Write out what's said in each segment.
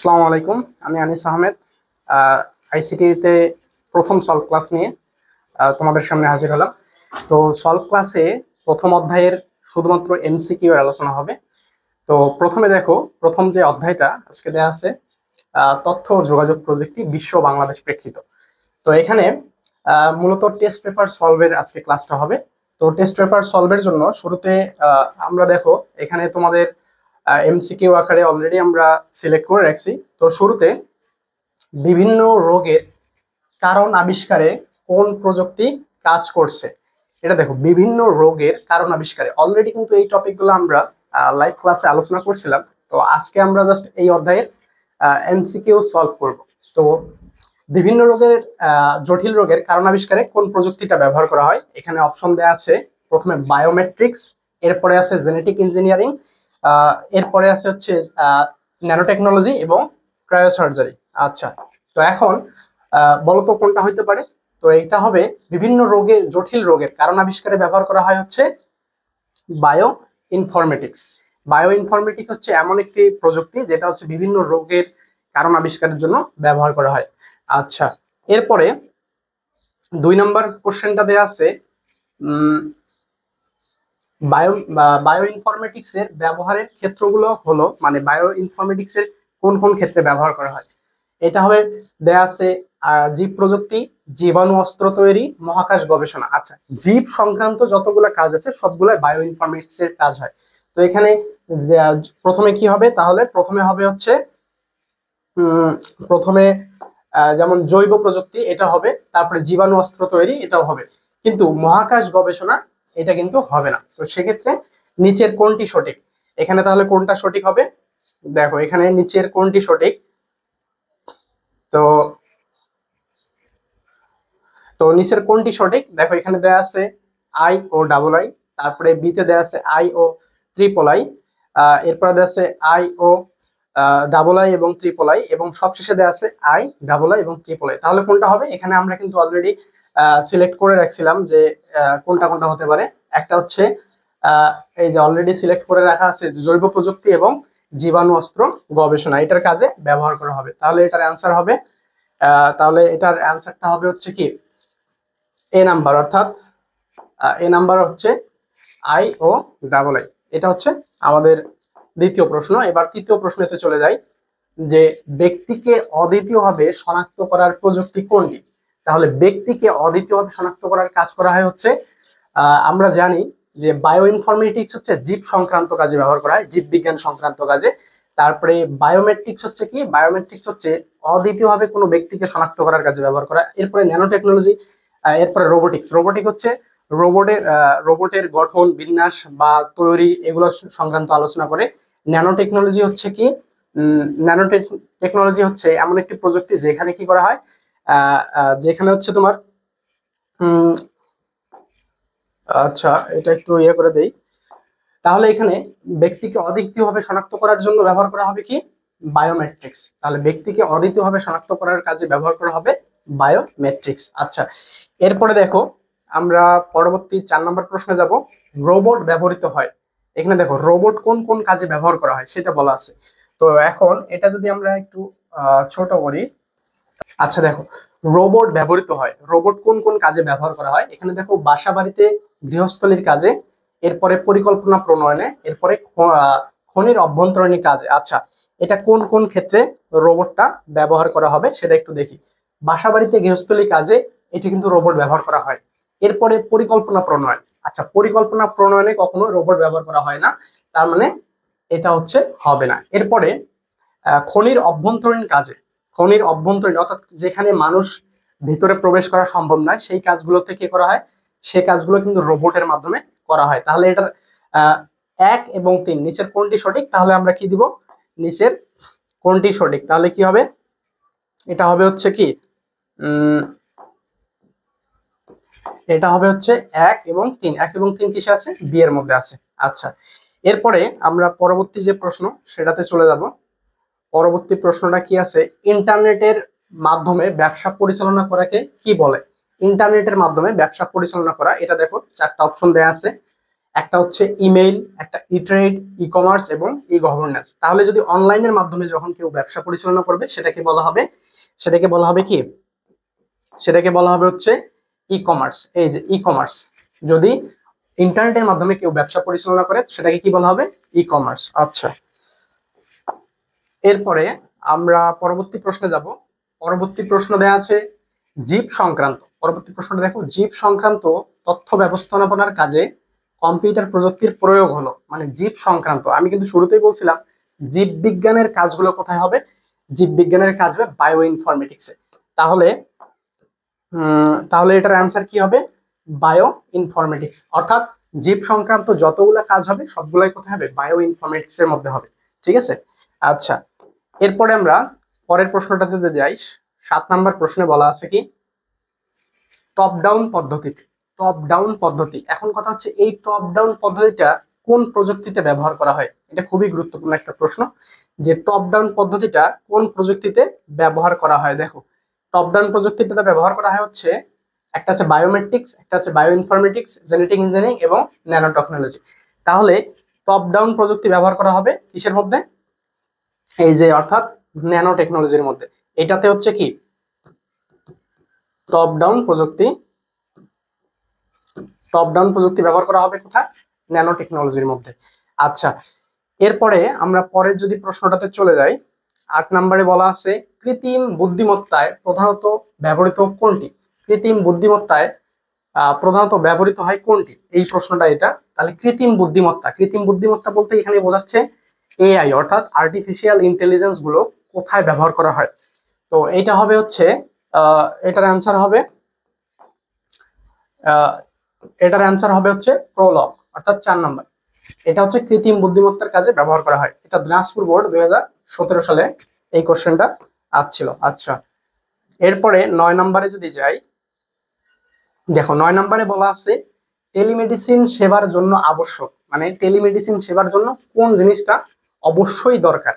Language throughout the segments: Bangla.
আসসালামু আলাইকুম। আমি আনিস আহমেদ। আইসিটিতে প্রথম সলভ ক্লাস নিয়ে তোমাদের সামনে হাজির হলাম। তো সলভ ক্লাসে প্রথম অধ্যায়ের শুধুমাত্র এমসিকিউ এর আলোচনা হবে। তো প্রথমে দেখো, প্রথম যে অধ্যায়টা আজকে দেওয়া আছে, তথ্য ও যোগাযোগ প্রযুক্তি বিশ্ব ও বাংলাদেশ প্রেক্ষিত। তো এখানে মূলত টেস্ট পেপার সলভের আজকে ক্লাসটা হবে। তো টেস্ট পেপার সলভের জন্য শুরুতে আমরা দেখো এখানে তোমাদের এমসিকিউ আকারে অলরেডি আমরা সিলেক্ট করে রাখছি। তো শুরুতে বিভিন্ন রোগের কারণ আবিষ্কারে কোন প্রযুক্তি কাজ করছে, এটা দেখো। বিভিন্ন রোগের কারণ আবিষ্কারে অলরেডি কিন্তু এই টপিকগুলো আমরা লাইভ ক্লাসে আলোচনা করছিলাম। তো আজকে আমরা জাস্ট এই অধ্যায়ের এমসিকিউ সলভ করব। তো বিভিন্ন রোগের জটিল রোগের কারণ আবিষ্কারে কোন প্রযুক্তিটা ব্যবহার করা হয়, এখানে অপশন দেওয়া আছে। প্রথমে বায়োমেট্রিক্স, এরপরে আছে জেনেটিক ইঞ্জিনিয়ারিং, এরপরে আছে হচ্ছে ন্যানো টেকনোলজি এবং ক্রায়োসার্জারি। আচ্ছা, তো এখন বলতো কোনটা হইতে পারে। তো এটা হবে বিভিন্ন রোগে, জটিল রোগের কারণ আবিষ্কারে ব্যবহার করা হয় হচ্ছে বায়ো ইনফরমেটিক্স। বায়ো ইনফরমেটিক্স হচ্ছে এমন একটি প্রযুক্তি যেটা হচ্ছে বিভিন্ন রোগের কারণ আবিষ্কারের জন্য ব্যবহার করা হয়। আচ্ছা, এরপরে 2 নম্বর কোশ্চেনটা দেওয়া আছে, বায়ো ইনফরমেটিক্স এর ব্যবহারের ক্ষেত্রগুলো হলো, মানে বায়ো ইনফরমেটিক্স এর কোন কোন ক্ষেত্রে ব্যবহার করা হয়। এটা হবে দেয়া আছে জীব প্রযুক্তি, জীবাণু অস্ত্র তৈরি, মহাকাশ গবেষণা। আচ্ছা, জীব সংক্রান্ত যতগুলো কাজ আছে সবগুলো বায়ো ইনফরমেটিক্স এর কাজ হয়। তো এখানে প্রথমে কি হবে, তাহলে প্রথমে হবে হচ্ছে প্রথমে যেমন জৈব প্রযুক্তি এটা হবে, তারপরে জীবাণু অস্ত্র তৈরি এটাও হবে, কিন্তু মহাকাশ গবেষণা এটা কিন্তু হবে না। তো সেক্ষেত্রে নিচের কোনটি সঠিক, এখানে তাহলে কোনটা সঠিক হবে, দেখো এখানে নিচের কোনটি সঠিক। তো তো নিচের কোনটি সঠিক, দেখো এখানে দেয়া আছে আই ও ডাবল আই, তারপরে বিতে দেয়া আছে আই ও ট্রিপল আই, এরপরে দেয়া আছে আই ও ডাবল আই এবং ট্রিপল আই, এবং সবশেষে দেয়া আছে আই ডাবল আই এবং ট্রিপল আই। তাহলে কোনটা হবে, এখানে আমরা কিন্তু অলরেডি সিলেক্ট করে রাখছিলাম যে কোনটা কোনটা হতে পারে। একটা হচ্ছে এই যে অলরেডি সিলেক্ট করে রাখা আছে যে জৈব প্রযুক্তি এবং জীবাণু অস্ত্র গবেষণা এটার কাজে ব্যবহার করা হবে। তাহলে এটার অ্যান্সার হবে তাহলে এটার অ্যান্সারটা হবে হচ্ছে কি এ নাম্বার, অর্থাৎ এ নাম্বার হচ্ছে আই ও ডাবল আই। এটা হচ্ছে আমাদের দ্বিতীয় প্রশ্ন। এবার তৃতীয় প্রশ্নতে চলে যাই, যে ব্যক্তিকে অদ্বিতীয়ভাবে শনাক্ত করার প্রযুক্তি কোনটি। তাহলে ব্যক্তিকে অদ্বিতীয়ভাবে শনাক্ত করার কাজ করা হয় হচ্ছে, আমরা জানি যে বায়ো ইনফরমেটিক্স হচ্ছে জীব সংক্রান্ত কাজে ব্যবহার করা হয়, জীব বিজ্ঞান সংক্রান্ত কাজে। তারপরে বায়োমেট্রিক্স হচ্ছে কি, বায়োমেট্রিক্স হচ্ছে অদ্বিতীয়ভাবে কোনো ব্যক্তিকে শনাক্ত করার কাজে ব্যবহার করা। এরপরে ন্যানো টেকনোলজি, এরপরে রোবোটিক্স। রোবোটিক হচ্ছে রোবটের গঠন, বিন্যাস বা তৈরি এগুলো সংক্রান্ত আলোচনা করে। ন্যানো টেকনোলজি হচ্ছে কি, ন্যানো টেকনোলজি হচ্ছে এমন একটি প্রযুক্তি যেখানে কি করা হয়, যেখানে হচ্ছে তোমার আচ্ছা এটা একটু ইয়ে করে দেই। তাহলে এখানে ব্যক্তিকে অদ্বিতীয়ভাবে শনাক্ত করার জন্য ব্যবহার করা হবে কি, বায়োমেট্রিক্স। তাহলে ব্যক্তিকে অদ্বিতীয়ভাবে শনাক্ত করার কাজে ব্যবহার করা হবে বায়োমেট্রিক্স। আচ্ছা, এরপরে দেখো আমরা পরবর্তী 4 নম্বর প্রশ্নে যাব। রোবট ব্যবহৃত হয়, এখানে দেখো রোবট কোন কোন কাজে ব্যবহার করা হয় সেটা বলা আছে। তো এখন এটা যদি আমরা একটু ছোট করি, আচ্ছা দেখো রোবট ব্যবহৃত হয়, রোবট কোন কোন কাজে ব্যবহার করা হয়। এখানে দেখো বাসা বাড়িতে, গৃহস্থলীর কাজে, এরপরে পরিকল্পনা প্রণয়নে, এরপরে খনির অভ্যন্তরীণ কাজে। আচ্ছা, এটা কোন কোন ক্ষেত্রে রোবটটা ব্যবহার করা হবে সেটা একটু দেখি। বাসা বাড়িতে, গৃহস্থলী কাজে এটি কিন্তু রোবট ব্যবহার করা হয়। এরপরে পরিকল্পনা প্রণয়ন, আচ্ছা পরিকল্পনা প্রণয়নে কখনো রোবট ব্যবহার করা হয় না, তার মানে এটা হচ্ছে হবে না। এরপরে খনির অভ্যন্তরীণ কাজে, খনির অভ্যন্তরীণ অর্থাৎ যেখানে মানুষ ভিতরে প্রবেশ করা সম্ভব নয় সেই কাজগুলোতে কি করা হয়, সেই কাজগুলো কিন্তু রোবটের মাধ্যমে করা হয়। তাহলে এটার 1 এবং 3 নিচের কোনটি সঠিক, তাহলে আমরা কি দিব, নিচের কোনটি সঠিক, তাহলে কি হবে, এটা হবে হচ্ছে কি এটা হবে হচ্ছে 1 এবং 3। 1 এবং 3 কিসে আছে, বি এর মধ্যে আছে। আচ্ছা, এরপরে আমরা পরবর্তী যে প্রশ্ন সেটাতে চলে যাব। পরবর্তী প্রশ্নটা কি আছে, ইন্টারনেটের মাধ্যমে ব্যবসা পরিচালনা করাকে কি বলে। ইন্টারনেটের মাধ্যমে ব্যবসা পরিচালনা করা, এটা দেখো 4টা অপশন দেয়া আছে। একটা হচ্ছে ইমেইল, একটা ই ট্রেড, ই কমার্স এবং ই গভর্নেন্স। তাহলে যদি অনলাইনের মাধ্যমে যখন কেউ ব্যবসা পরিচালনা করবে সেটাকে বলা হবে, সেটাকে বলা হবে কি, সেটাকে বলা হবে হচ্ছে ই কমার্স। এই যে ই কমার্স, যদি ইন্টারনেটের মাধ্যমে কেউ ব্যবসা পরিচালনা করে সেটাকে কি বলা হবে, ই কমার্স। আচ্ছা, এরপরে আমরা পরবর্তী প্রশ্নে যাব। পরবর্তী প্রশ্ন দেওয়া আছে জীব সংক্রান্ত। পরবর্তী প্রশ্নটা দেখো, জীব সংক্রান্ত তথ্য ব্যবস্থাপনার কাজে কম্পিউটার প্রযুক্তির প্রয়োগ হলো, মানে জীব সংক্রান্ত। আমি কিন্তু শুরুতেই বলছিলাম জীব বিজ্ঞানের কাজগুলো কোথায় হবে, জীব বিজ্ঞানের কাজ হবে বায়ো ইনফরমেটিক্সে। তাহলে তাহলে এটার অ্যান্সার কি হবে, বায়ো ইনফরমেটিক্স। অর্থাৎ জীব সংক্রান্ত যতগুলো কাজ হবে সবগুলাই কোথায় হবে, বায়ো ইনফরমেটিক্স এর মধ্যে হবে। ঠিক আছে। আচ্ছা, এরপরে আমরা পরের প্রশ্নটা যদি যাই, 7 নাম্বার প্রশ্নে বলা আছে কি, টপ ডাউন পদ্ধতি। টপ ডাউন পদ্ধতি, এখন কথা হচ্ছে এই টপ ডাউন পদ্ধতিটা কোন প্রযুক্তিতে ব্যবহার করা হয়। এটা খুবই গুরুত্বপূর্ণ একটা প্রশ্ন, যে টপ ডাউন পদ্ধতিটা কোন প্রযুক্তিতে ব্যবহার করা হয়। দেখো, টপ ডাউন প্রযুক্তিটা ব্যবহার করা হয় হচ্ছে, একটা আছে বায়োমেট্রিক্স, একটা হচ্ছে বায়ো ইনফরমেটিক্স, জেনেটিক ইঞ্জিনিয়ারিং এবং ন্যানো টেকনোলজি। তাহলে টপ ডাউন প্রযুক্তি ব্যবহার করা হবে কিসের মধ্যে, এই যে অর্থাৎ ন্যানো টেকনোলজির মধ্যে। এটাতে হচ্ছে কি টপ ডাউন প্রযুক্তি, টপ ডাউন প্রযুক্তি ব্যবহার করা হবে কোথায়, ন্যানো টেকনোলজির মধ্যে। আচ্ছা, এরপরে আমরা পরের যদি প্রশ্নটাতে চলে যাই, 8 নম্বরে বলা আছে কৃত্রিম বুদ্ধিমত্তায় প্রধানত ব্যবহৃত কোনটি। কৃত্রিম বুদ্ধিমত্তায় প্রধানত ব্যবহৃত হয় কোনটি, এই প্রশ্নটা এটা। তাহলে কৃত্রিম বুদ্ধিমত্তা, কৃত্রিম বুদ্ধিমত্তা বলতে এখানে বোঝাচ্ছে এআই অর্থাৎ আর্টিফিশিয়াল ইন্টেলিজেন্স গুলো কোথায় ব্যবহার করা হয়। তো এটা হবে হচ্ছে এটার অ্যান্সার হবে এটার অ্যান্সার হবে হচ্ছে প্রোলগ, অর্থাৎ 4 নম্বর। এটা হচ্ছে কৃত্রিম বুদ্ধিমত্তার কাজে ব্যবহার করা হয়। এটা দিনাজপুর বোর্ড 2017 সালে এই কোশ্চেনটা আসছিল। আচ্ছা, এরপরে 9 নম্বরে যদি যাই, দেখো 9 নম্বরে বলা আছে টেলিমেডিসিন সেবার জন্য আবশ্যক, মানে টেলিমেডিসিন সেবার জন্য কোন জিনিসটা অবশ্যই দরকার,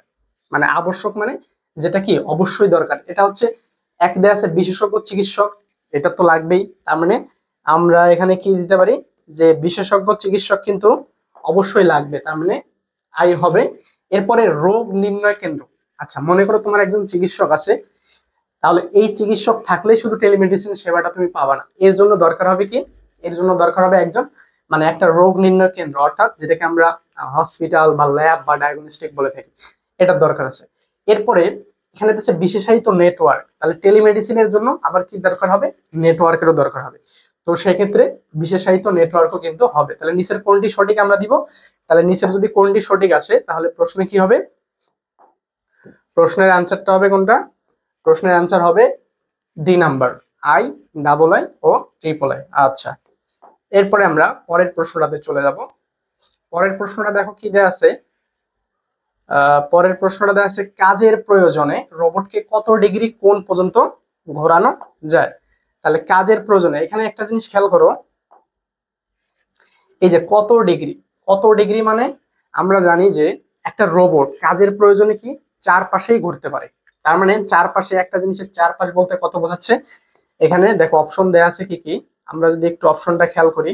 মানে আবশ্যক মানে যেটা কি অবশ্যই দরকার। এটা হচ্ছে এক দেয়া আছে বিশেষজ্ঞ চিকিৎসক, এটা তো লাগবেই। তার মানে আমরা এখানে কি দিতে পারি, যে বিশেষজ্ঞ চিকিৎসক কিন্তু অবশ্যই লাগবে, তার মানে আই হবে। এরপরে রোগ নির্ণয় কেন্দ্র। আচ্ছা, মনে করো তোমার একজন চিকিৎসক আছে, তাহলে এই চিকিৎসক থাকলেই শুধু টেলিমেডিসিন সেবাটা তুমি পাবা না, এর জন্য দরকার হবে কি, এর জন্য দরকার হবে একজন, মানে একটা রোগ নির্ণয় কেন্দ্র, অর্থাৎ যেটাকে আমরা হসপিটাল বা ল্যাব বা ডায়াগনস্টিক বলে থাকি, এটার দরকার আছে। এরপরে এখানে আছে বিশেষায়িত নেটওয়ার্ক, তাহলে টেলিমেডিসিনের জন্য আবার কি দরকার হবে, নেটওয়ার্কেরও দরকার হবে। তো সেক্ষেত্রে বিশেষায়িত নেটওয়ার্কও কিন্তু হবে। তাহলে নিচের কোনটি সঠিক আমরা দিব, তাহলে নিচের যদি কোনটি সঠিক আসে তাহলে প্রশ্নে কি হবে, প্রশ্নের অ্যান্সারটা হবে কোনটা, প্রশ্নের অ্যান্সার হবে D number, I, double I ও ট্রিপল আই। আচ্ছা, এরপরে আমরা পরের প্রশ্নটাতে চলে যাব। পরের প্রশ্নটা দেখো কি দেয়া আছে, পরের প্রশ্নটা দেয়া আছে কাজের প্রয়োজনে রোবটকে কত ডিগ্রি কোণ পর্যন্ত ঘোরানো যায়। তাহলে কাজের প্রয়োজনে এখানে একটা জিনিস খেয়াল করো, এই যে কত ডিগ্রি, কত ডিগ্রি মানে আমরা জানি যে একটা রোবট কাজের প্রয়োজনে কি চারপাশেই ঘুরতে পারে। তার মানে চারপাশে, একটা জিনিসের চারপাশ বলতে কত বোঝাচ্ছে, এখানে দেখো অপশন দেয়া আছে কি কি, আমরা যদি একটু অপশনটা খেয়াল করি,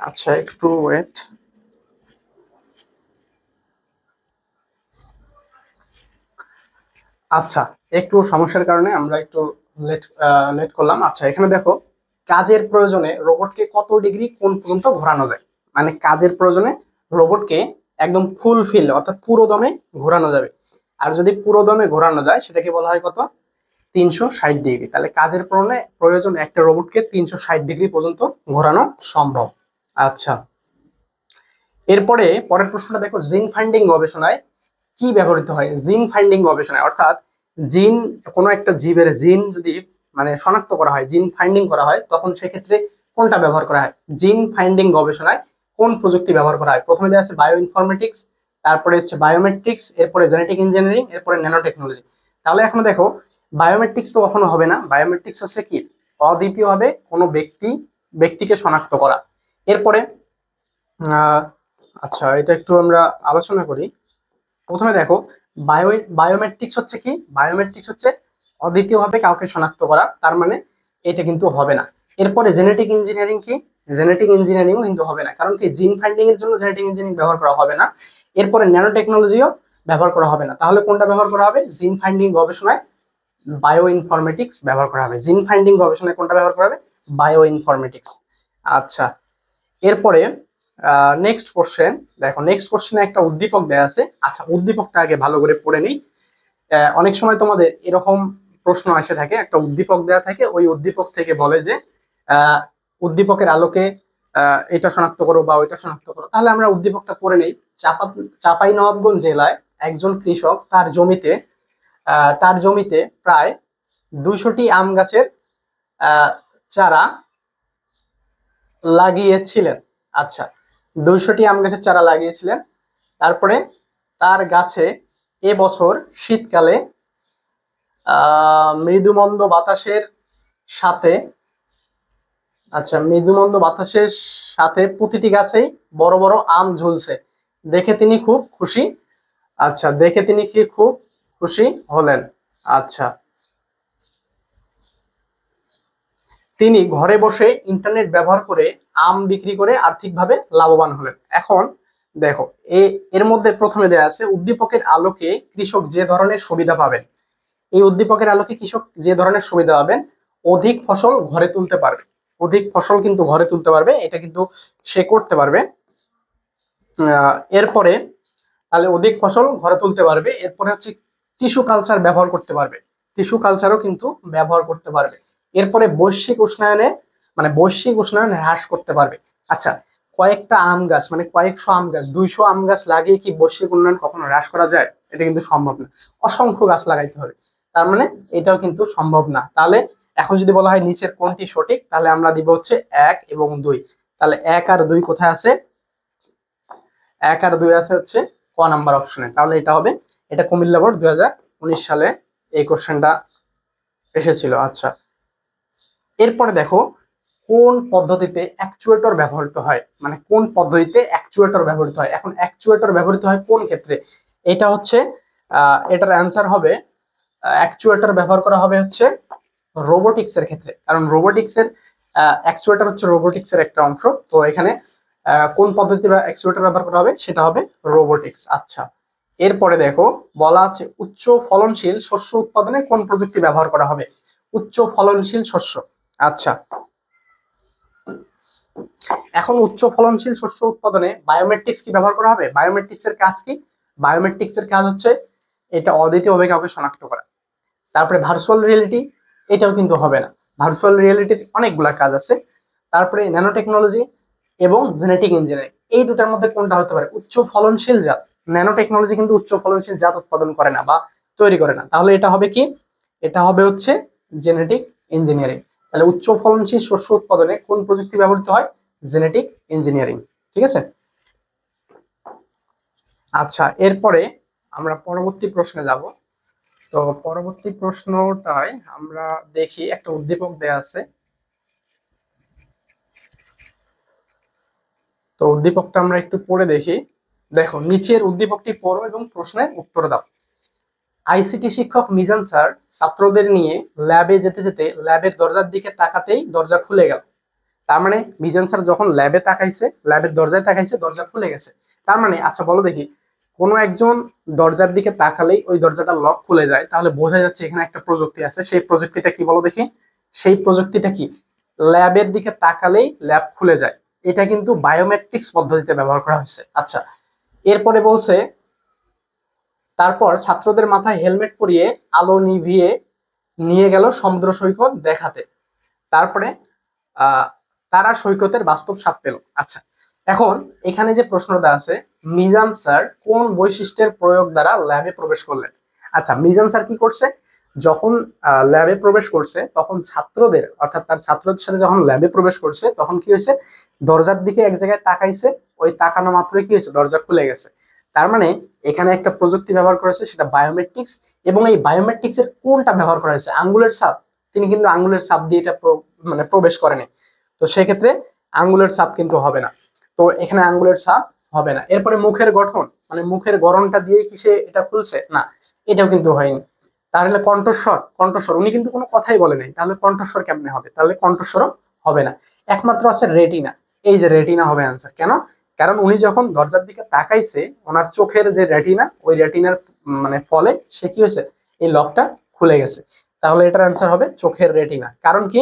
আচ্ছা একটু ওয়েট। আচ্ছা, একটু সমস্যার কারণে আমরা একটু লেট লেট করলাম। আচ্ছা, এখানে দেখো কাজের প্রয়োজনে রোবটকে কত ডিগ্রি কোণ পর্যন্ত ঘোরানো যায়, মানে কাজের প্রয়োজনে রোবটকে একদম ফুল ফিল অর্থাৎ পুরো দমে ঘোরানো যাবে। আর যদি পুরো দমে ঘোরানো যায় সেটাকে বলা হয় কত, 360 ডিগ্রি। তাহলে কাজের প্রয়োজন একটা রোবটকে 360 ডিগ্রি পর্যন্ত ঘোরানো সম্ভব। আচ্ছা, এরপরে পরের প্রশ্নটা দেখো জিন ফাইন্ডিং গবেষণায় কি ব্যবহৃত হয়। জিন ফাইন্ডিং গবেষণায় অর্থাৎ জিন, কোনো একটা জীবের জিন যদি মানে শনাক্ত করা হয়, জিন ফাইন্ডিং করা হয়, তখন সেক্ষেত্রে কোনটা ব্যবহার করা হয়। জিন ফাইন্ডিং গবেষণায় কোন প্রযুক্তি ব্যবহার করা হয়, প্রথমে দেওয়া আছে বায়ো ইনফরমেটিক্স, তারপরে হচ্ছে বায়োমেট্রিক্স, এরপরে জেনেটিক ইঞ্জিনিয়ারিং, এরপরে ন্যানো টেকনোলজি। তাহলে এখন দেখো বায়োমেট্রিক্স তো কখনো হবে না। বায়োমেট্রিক্স হচ্ছে কি, অদ্বিতীয়ভাবে কোনো ব্যক্তিকে শনাক্ত করা। এরপরে আচ্ছা, এটা একটু আমরা আলোচনা করি। প্রথমে দেখো, বায়োমেট্রিক্স হচ্ছে কি, বায়োমেট্রিক্স হচ্ছে অদ্বিতীয়ভাবে কাউকে শনাক্ত করা, তার মানে এটা কিন্তু হবে না। এরপরে জেনেটিক ইঞ্জিনিয়ারিং কি, জেনেটিক ইঞ্জিনিয়ারিংও কিন্তু হবে না, কারণ কি জিন ফাইন্ডিং এর জন্য জেনেটিক ইঞ্জিনিয়ারিং ব্যবহার করা হবে না। এরপরে ন্যানো টেকনোলজিও ব্যবহার করা হবে না। তাহলে কোনটা ব্যবহার করা হবে? জিন ফাইন্ডিং গবেষণায় বায়ো ইনফরমেটিক্স ব্যবহার করা হবে। জিন ফাইন্ডিং গবেষণায় কোনটা ব্যবহার করা হবে? Bio informatics. আচ্ছা, এরপরে নেক্সট কোশ্চেন দেখো, নেক্সট কোশ্চেনে একটা উদ্দীপক দেয়া আছে। আচ্ছা, উদ্দীপকটা আগে ভালো করে পড়ে নিই। অনেক সময় তোমাদের এরকম প্রশ্ন এসে থাকে, একটা উদ্দীপক দেয়া থাকে, ওই উদ্দীপক থেকে বলে যে উদ্দীপকের আলোকে এটা শনাক্ত করো বা ওইটা শনাক্ত করো। তাহলে আমরা উদ্দীপকটা পড়ে নেই। চাঁপাইনবাবগঞ্জ জেলায় একজন কৃষক তার জমিতে প্রায় 200টি আম গাছের চারা লাগিয়েছিলেন। আচ্ছা, 200টি আম গাছের চারা লাগিয়েছিলেন। তারপরে তার গাছে এবছর শীতকালে মৃদুমন্দ বাতাসের সাথে প্রতিটি গাছেই বড় বড় আম ঝুলছে। দেখে তিনি খুব খুশি। আচ্ছা, দেখে তিনি কি খুব খুশি হলেন। আচ্ছা, তিনি ঘরে বসে ইন্টারনেট ব্যবহার করে আম বিক্রি করে আর্থিকভাবে লাভবান হলেন। এখন দেখো, এর মধ্যে প্রথমে দেয়া আছে উদ্দীপকের আলোকে কৃষক যে ধরনের সুবিধা পাবেন। এই উদ্দীপকের আলোকে কৃষক যে ধরনের সুবিধা পাবেন, অধিক ফসল ঘরে তুলতে পারবে। অধিক ফসল কিন্তু ঘরে তুলতে পারবে, এটা কিন্তু সে করতে পারবে। এরপরে তাহলে অধিক ফসল ঘরে তুলতে পারবে। এরপরে হচ্ছে টিস্যু কালচার ব্যবহার করতে পারবে, টিস্যু কালচারও কিন্তু ব্যবহার করতে পারবে। এরপরে বৈশ্বিক উষ্ণায়ন হ্রাস করতে পারবে। আচ্ছা, কয়েকটা আম গাছ মানে কয়েকশো আম গাছ, 200 আম গাছ লাগিয়ে কি বৈশ্বিক উন্নয়ন কখনো হ্রাস করা যায়? এটা কিন্তু সম্ভব না। অসংখ্য গাছ লাগাইতে হবে, তার মানে এটাও কিন্তু সম্ভব না। তাহলে এখন যদি বলা হয় নিচের কোনটি সঠিক, তাহলে আমরা দিব হচ্ছে 1 এবং 2। তাহলে 1 আর 2 কোথায় আছে? 1 আর 2 আছে হচ্ছে ক নাম্বার অপশনে। তাহলে এটা হবে, এটা কুমিল্লা বোর্ড 2019 সালে এই কোশ্চেনটা এসেছিল। আচ্ছা, এরপরে দেখো, কোন পদ্ধতিতে অ্যাকচুয়েটর ব্যবহৃত হয়, মানে কোন পদ্ধতিতে অ্যাকচুয়েটর ব্যবহৃত হয়। এখন অ্যাকচুয়েটর ব্যবহৃত হয় কোন ক্ষেত্রে? এটা হচ্ছে এটার অ্যান্সার হবে অ্যাকচুয়েটর ব্যবহার করা হবে হচ্ছে রোবোটিক্স এর ক্ষেত্রে, কারণ রোবোটিক্সের অ্যাকচুয়েটর হচ্ছে রোবোটিক্সের একটা অংশ। তো এখানে কোন পদ্ধতি বা অ্যাকচুয়েটর ব্যবহার করা হবে, সেটা হবে রোবোটিক্স। আচ্ছা, এরপরে দেখো, বলা আছে উচ্চ ফলনশীল শস্য উৎপাদনে কোন প্রযুক্তি ব্যবহার করা হবে? উচ্চ ফলনশীল শস্য। আচ্ছা, এখন উচ্চ ফলনশীল শস্য উৎপাদনে বায়োমেট্রিক্স কি ব্যবহার করা হবে? বায়োমেট্রিক্স এর কাজ কি? বায়োমেট্রিক্স এর কাজ হচ্ছে এটা অদ্বিতীয়ভাবে কাউকে শনাক্ত করা। তারপরে ভার্চুয়াল রিয়েলিটি, এটাও কিন্তু হবে না। ভার্চুয়াল রিয়েলিটির অনেকগুলা কাজ আছে। তারপরে ন্যানো টেকনোলজি এবং জেনেটিক ইঞ্জিনিয়ারিং, এই দুটার মধ্যে কোনটা হতে পারে? উচ্চ ফলনশীল জাত। ন্যানো টেকনোলজি কিন্তু উচ্চ ফলনশীল জাত উৎপাদন করে না বা তৈরি করে না। তাহলে এটা হবে কি? এটা হবে হচ্ছে জেনেটিক ইঞ্জিনিয়ারিং। তাহলে উচ্চ ফলনশীল শস্য উৎপাদনে কোন প্রযুক্তি ব্যবহৃত হয়? Genetic engineering. ঠিক আছে। আচ্ছা, এরপরে আমরা পরবর্তী প্রশ্নে যাব। তো পরবর্তী প্রশ্নটায় আমরা দেখি একটা উদ্দীপক দেয়া আছে। তো উদ্দীপকটা আমরা একটু পড়ে দেখি। দেখো, নিচের উদ্দীপকটি পড়ো এবং প্রশ্নের উত্তর দাও। আইসিটি শিক্ষক মিজান স্যার ছাত্রদের নিয়ে ল্যাবে যেতে যেতে ল্যাবের দরজার দিকে তাকাতেই দরজা খুলে গেল। তার মানে মিজান স্যার যখন ল্যাবের দরজায় তাকাইছে, দরজা খুলে গেছে। তার মানে আচ্ছা বলো দেখি, কোনো একজন দরজার দিকে তাকালেই ওই দরজাটা লক খুলে যায়, তাহলে বোঝা যাচ্ছে এখানে একটা প্রযুক্তি আছে। সেই প্রযুক্তিটা কি বলো দেখি? সেই প্রযুক্তিটা কি? ল্যাবের দিকে তাকালেই ল্যাব খুলে যায়। এটা কিন্তু বায়োমেট্রিক্স পদ্ধতিতে ব্যবহার করা হয়েছে। আচ্ছা, এরপরে বলছে তারপর ছাত্রদের মাথায় হেলমেট পরিয়ে আলো নিভিয়ে নিয়ে গেল সমুদ্র সৈকত দেখাতে। তারপরে তারা সৈকতের বাস্তব স্বাদ পেল। আচ্ছা, এখন এখানে যে প্রশ্নটা আছে, মিজান স্যার কোন বৈশিষ্ট্যের প্রয়োগ দ্বারা ল্যাবে প্রবেশ করলেন? আচ্ছা, মিজান স্যার কি করছে? যখন ল্যাবে প্রবেশ করছে, তখন ছাত্রদের অর্থাৎ তার ছাত্রদের সাথে যখন ল্যাবে প্রবেশ করছে, তখন কি হয়েছে? দরজার দিকে এক জায়গায় তাকাইছে, ওই তাকানো মাত্রই কি হয়েছে? দরজা খুলে গেছে। তার মানে এখানে একটা প্রযুক্তি ব্যবহার করেছে, সেটা বায়োমেট্রিক্স। এবং এই বায়োমেট্রিক্স এর কোনটা ব্যবহার করা হয়েছে? আঙ্গুলের ছাপ। তিনি কিন্তু আঙ্গুলের ছাপ দিয়ে এটা মানে প্রবেশ করেনি। তো সেক্ষেত্রে আঙ্গুলের ছাপ কিন্তু হবে না। তো এখানে আঙ্গুলের ছাপ হবে না। এরপরে মুখের গঠন, মানে মুখের গড়নটা দিয়ে কি সে এটা খুলছে? না, এটাও কিন্তু হয়নি। তাহলে কণ্ঠস্বর, কণ্ঠস্বর উনি কিন্তু কোনো কথাই বলে নাই, তাহলে কণ্ঠস্বর কেমনে হবে? তাহলে কণ্ঠস্বরও হবে না। একমাত্র আছে রেটিনা। এই যে রেটিনা হবে অ্যান্সার। কেন? কারণ উনি যখন দরজার দিকে তাকাইছে, ওনার চোখের যে রেটিনা, ওই রেটিনার মানে ফলে সে কি হয়েছে, এই লকটা খুলে গেছে। তাহলে এটার অ্যান্সার হবে চোখের রেটিনা। কারণ কি?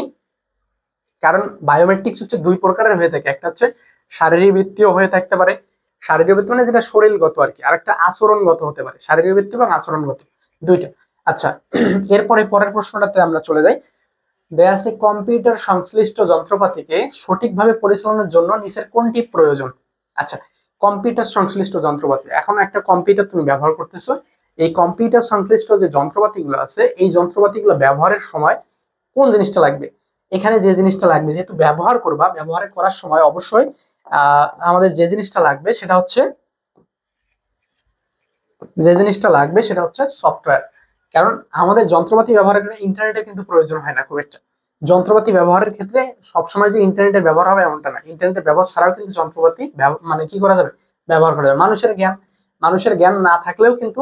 কারণ বায়োমেট্রিক্স হচ্ছে দুই প্রকারের হয়ে থাকে। একটা হচ্ছে শারীরবৃত্তীয় হয়ে থাকতে পারে, শারীরবৃত্তীয় মানে যেটা শরীরগত আর কি, আর একটা আচরণগত হতে পারে, শারীরবৃত্তীয় এবং আচরণগত দুইটা। আচ্ছা, এরপরে পরের প্রশ্নটাতে আমরা চলে যাই। দেয়া আছে কম্পিউটার সংশ্লিষ্ট যন্ত্রপাতিকে সঠিকভাবে পরিচালনার জন্য নিচের কোনটি প্রয়োজন? আচ্ছা, কম্পিউটার সংশ্লিষ্ট যন্ত্রপাতি, এখন একটা কম্পিউটার তুমি ব্যবহার করতেছো, এই কম্পিউটার সংশ্লিষ্ট যে যন্ত্রপাতিগুলো আছে, এই যন্ত্রপাতিগুলো ব্যবহারের সময় কোন জিনিসটা লাগবে? এখানে যে জিনিসটা লাগবে, যেহেতু ব্যবহার করবা, ব্যবহার করার সময় অবশ্যই আমাদের যে জিনিসটা লাগবে সেটা হচ্ছে, সফটওয়্যার। কারণ আমাদের যন্ত্রপাতি ব্যবহারের জন্য ইন্টারনেটের কিন্তু প্রয়োজন হয় না খুব একটা। যন্ত্রপাতি ব্যবহারের ক্ষেত্রে সবসময় যে ইন্টারনেটের ব্যবহার হবে এমনটা না, ইন্টারনেটের ব্যবহার ছাড়াও কিন্তু যন্ত্রপাতি মানে কি করা যাবে, ব্যবহার করা যাবে। মানুষের জ্ঞান না থাকলেও কিন্তু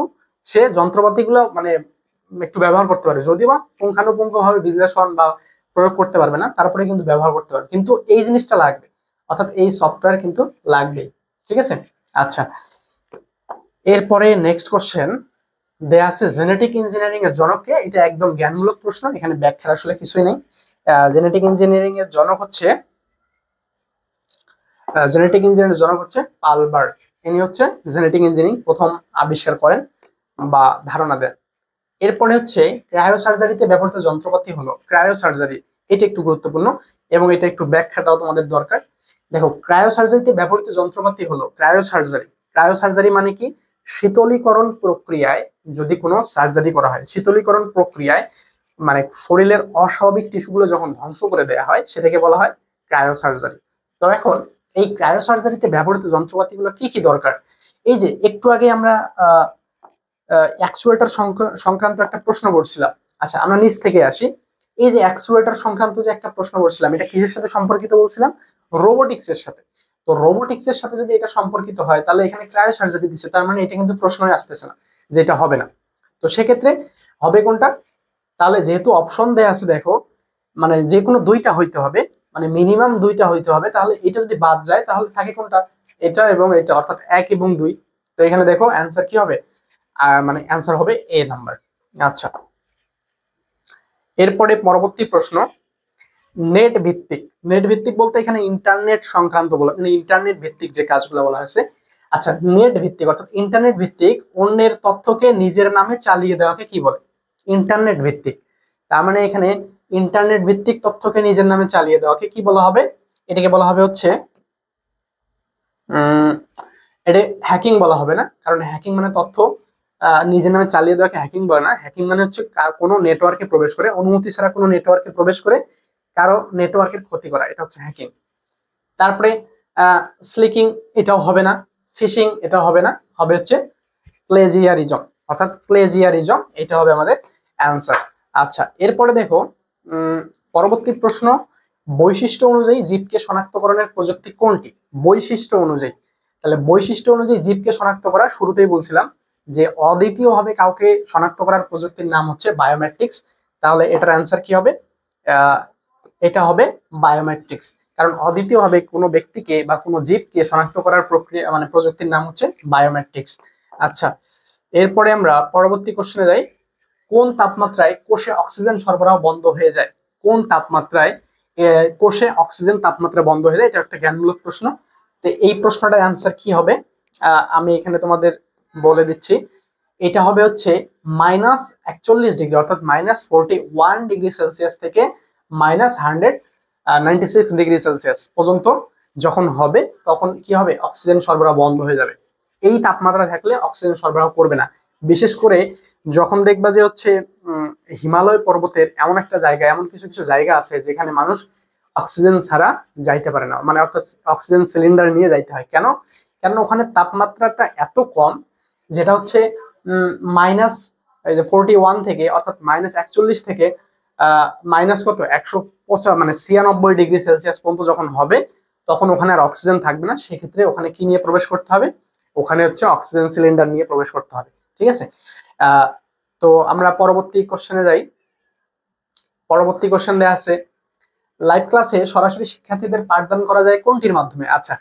সে যন্ত্রপাতিগুলো মানে একটু ব্যবহার করতে পারে, যদিও বা পুঙ্খানুপুঙ্খ ভাবে বিশ্লেষণ বা প্রয়োগ করতে পারবে না, তারপরে কিন্তু ব্যবহার করতে পারবে। কিন্তু এই জিনিসটা লাগবে, অর্থাৎ এই সফটওয়্যার কিন্তু লাগবেই। ঠিক আছে। আচ্ছা, এরপরে নেক্সট কোশ্চেন দেয়া আছে জেনেটিক ইঞ্জিনিয়ারিং এর জনককে। এটা একদম জ্ঞানমূলক প্রশ্ন, এখানে ব্যাখ্যা আসলে কিছুই নেই। জেনেটিক ইঞ্জিনিয়ারিং এর জনক হচ্ছে পালবার্গ। ইনি হচ্ছে জেনেটিক ইঞ্জিনিয়ারিং প্রথম আবিষ্কার করেন বা ধারণা দেন। এরপরে হচ্ছে ক্রায়ো সার্জারিতে ব্যবহৃত যন্ত্রপাতি হলো, ক্রায়ো সার্জারি এটা একটু গুরুত্বপূর্ণ এবং এটা একটু ব্যাখ্যাটাও তোমাদের দরকার। দেখো, ক্রায়ো সার্জারিতে ব্যবহৃত যন্ত্রপাতি হলো ক্রায়ো সার্জারি। ক্রায়ো সার্জারি মানে কি? শীতলীকরণ প্রক্রিয়ায় যদি কোনো সার্জারি করা হয়, শীতলীকরণ প্রক্রিয়ায় মানে শরীরের অস্বাভাবিক টিস্যুগুলো যখন ধ্বংস করে দেওয়া হয়, সেটাকে বলা হয় ক্রায়ো সার্জারি। তো এখন এই ক্রায়ো সার্জারিতে ব্যবহৃত যন্ত্রপাতিগুলো কি কি দরকার? এই যে একটু আগে আমরা অ্যাকচুয়েটর সংক্রান্ত একটা প্রশ্ন করছিলাম। আচ্ছা, আমরা নিচ থেকে আসি। এই যে অ্যাকচুয়েটর সংক্রান্ত যে একটা প্রশ্ন করছিলাম, এটা কিসের সাথে সম্পর্কিত বলছিলাম? রোবোটিক্স এর সাথে। তো রোবোটিক্স এর সাথে যদি এটা সম্পর্কিত হয়, তাহলে এখানে ক্রায়ো সার্জারি দিচ্ছে, তার মানে এটা কিন্তু প্রশ্নই আসতেছে না যে এটা হবে না। তো সেক্ষেত্রে হবে কোনটা? তাহলে যেহেতু অপশন দেয়া আছে, দেখো মানে যে কোনো দুইটা হইতে হবে, মানে মিনিমাম দুইটা হইতে হবে। তাহলে এটা যদি বাদ যায় তাহলে থাকে কোনটা? এটা এবং এটা, অর্থাৎ 1 এবং 2। তো এখানে দেখো অ্যান্সার কি হবে? মানে অ্যান্সার হবে এ নাম্বার। আচ্ছা, এরপরে পরবর্তী প্রশ্ন, নেট ভিত্তিক। নেট ভিত্তিক বলতে এখানে ইন্টারনেট সংক্রান্ত বলা, মানে ইন্টারনেট ভিত্তিক যে কাজগুলো বলা হয়েছে। আচ্ছা, নেট ভিত্তিক অর্থাৎ ইন্টারনেট ভিত্তিক অন্যের তথ্যকে নিজের নামে চালিয়ে দেওয়াকে কি বলে? ইন্টারনেট ভিত্তিক। তার মানে এখানে ইন্টারনেট ভিত্তিক তথ্যকে নিজের নামে চালিয়ে দেওয়াকে কি বলা হবে? এটাকে বলা হবে হচ্ছে এটা হ্যাকিং বলা হবে না, কারণ হ্যাকিং মানে তথ্য নিজের নামে চালিয়ে দেওয়াকে হ্যাকিং বলে না। হ্যাকিং মানে হচ্ছে কোনো নেটওয়ার্কে প্রবেশ করে, অনুমতি ছাড়া কোনো নেটওয়ার্কে প্রবেশ করে কারো নেটওয়ার্কের ক্ষতি করা, এটা হচ্ছে হ্যাকিং। তারপরে স্লিকিং, এটাও হবে না। ফিশিং, এটাও হবে না। হবে হচ্ছে প্লেজিয়ারিজম, অর্থাৎ প্লেজিয়ারিজম, এটা হবে আমাদের অ্যান্সার। আচ্ছা, এরপরে দেখো পরবর্তী প্রশ্ন, বৈশিষ্ট্য অনুযায়ী জীবকে শনাক্তকরণের প্রযুক্তি কোনটি? বৈশিষ্ট্য অনুযায়ী। তাহলে বৈশিষ্ট্য অনুযায়ী জীবকে শনাক্ত করা, শুরুতেই বলছিলাম যে অদ্বিতীয় ভাবে কাউকে শনাক্ত করার প্রযুক্তির নাম হচ্ছে বায়োমেট্রিক্স। তাহলে এটার অ্যান্সার কি হবে? এটা হবে বায়োমেট্রিক্স। কারণ অদ্বিতীয় ভাবে কোনো ব্যক্তিকে বা কোনো জীবকে শনাক্ত করার প্রক্রিয়া মানে প্রযুক্তির নাম হচ্ছে বায়োমেট্রিক্স। আচ্ছা, এরপরে আমরা পরবর্তী কোশ্চেনে যাই। কোন তাপমাত্রায় কোষে অক্সিজেন সরবরাহ বন্ধ হয়ে যায়? কোন তাপমাত্রায় কোষে অক্সিজেন তাপমাত্রা বন্ধ হয়ে যায়? এটা একটা জ্ঞানমূলক প্রশ্ন। তো এই প্রশ্নটার অ্যান্সার কি হবে? আমি এখানে তোমাদের বলে দিচ্ছি। এটা হবে হচ্ছে -41 ডিগ্রি, অর্থাৎ -41 ডিগ্রি সেলসিয়াস থেকে -196 ডিগ্রি সেলসিয়াস পর্যন্ত যখন হবে, তখন কি হবে? অক্সিজেন সরবরাহ বন্ধ হয়ে যাবে। এই তাপমাত্রা থাকলে অক্সিজেন সরবরাহ করবে না। বিশেষ করে যখন দেখবা যে হচ্ছে হিমালয় পর্বতের এমন একটা জায়গা, এমন কিছু কিছু জায়গা আছে যেখানে মানুষ অক্সিজেন ছাড়া যাইতে পারে না, মানে অর্থাৎ অক্সিজেন সিলিন্ডার নিয়ে যাইতে হয়। কেন? কেন ওখানে তাপমাত্রাটা এত কম, যেটা হচ্ছে মাইনাস এই যে 41 থেকে, অর্থাৎ -41 থেকে মাইনাস কত 150 মানে 96 ডিগ্রি সেলসিয়াস পর্যন্ত যখন হবে, তখন ওখানে আর অক্সিজেন থাকবে না। সেক্ষেত্রে ওখানে কি নিয়ে প্রবেশ করতে হবে? ওখানে হচ্ছে অক্সিজেন সিলিন্ডার নিয়ে প্রবেশ করতে হবে। ঠিক আছে। আহ তো আমরা পরবর্তী কোশ্চেনে যাই। পরবর্তী কোশ্চেন দেয়া আছে, লাইভ ক্লাসে সরাসরি শিক্ষার্থীদের পাঠদান করা যায় কোনটির মাধ্যমে? আচ্ছা,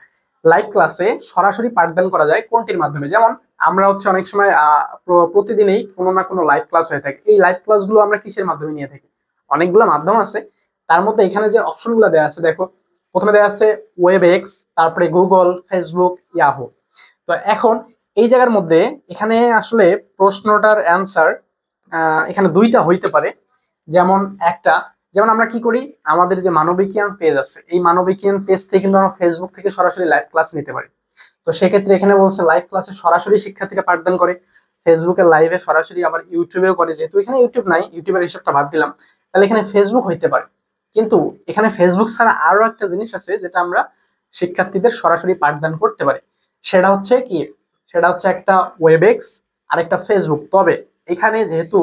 লাইভ ক্লাসে সরাসরি পাঠদান করা যায় কোনটির মাধ্যমে? যেমন আমরা হচ্ছে অনেক সময় প্রতিদিনই কোনো না কোনো লাইভ ক্লাস হয়ে থাকে। এই লাইভ ক্লাসগুলো আমরা কিসের মাধ্যমে নিয়ে থাকি? অনেকগুলো মাধ্যম আছে, তার মধ্যে এখানে যে অপশনগুলো দেওয়া আছে দেখো, প্রথমে দেওয়া আছে ওয়েবএক্স, তারপরে গুগল, ফেসবুক, ইয়াহু। তো এখন এই জায়গার মধ্যে এখানে আসলে প্রশ্নটার অ্যান্সার এখানে দুইটা হইতে পারে। যেমন একটা, যেমন আমরা কি করি, আমাদের যে মানবিকিয়ান পেজ আছে, এই মানবিকিয়ান পেজ থেকে কিন্তু আমরা ফেসবুক থেকে সরাসরি লাইভ ক্লাস নিতে পারি। তো সেক্ষেত্রে এখানে বলছে লাইভ ক্লাসে সরাসরি শিক্ষার্থীরা পাঠদান করে, ফেসবুকের লাইভে সরাসরি, আবার ইউটিউবেও করে। যেহেতু এখানে ইউটিউব নাই, ইউটিউবের হিসাবটা বাদ দিলাম, তাহলে এখানে ফেসবুক হইতে পারে। কিন্তু এখানে ফেসবুক ছাড়া আরো একটা জিনিস আছে যেটা আমরা শিক্ষার্থীদের সরাসরি পাঠদান করতে পারি। সেটা হচ্ছে কি, সেটা হচ্ছে একটা ওয়েবএক্স আর একটা ফেসবুক। তবে এখানে যেহেতু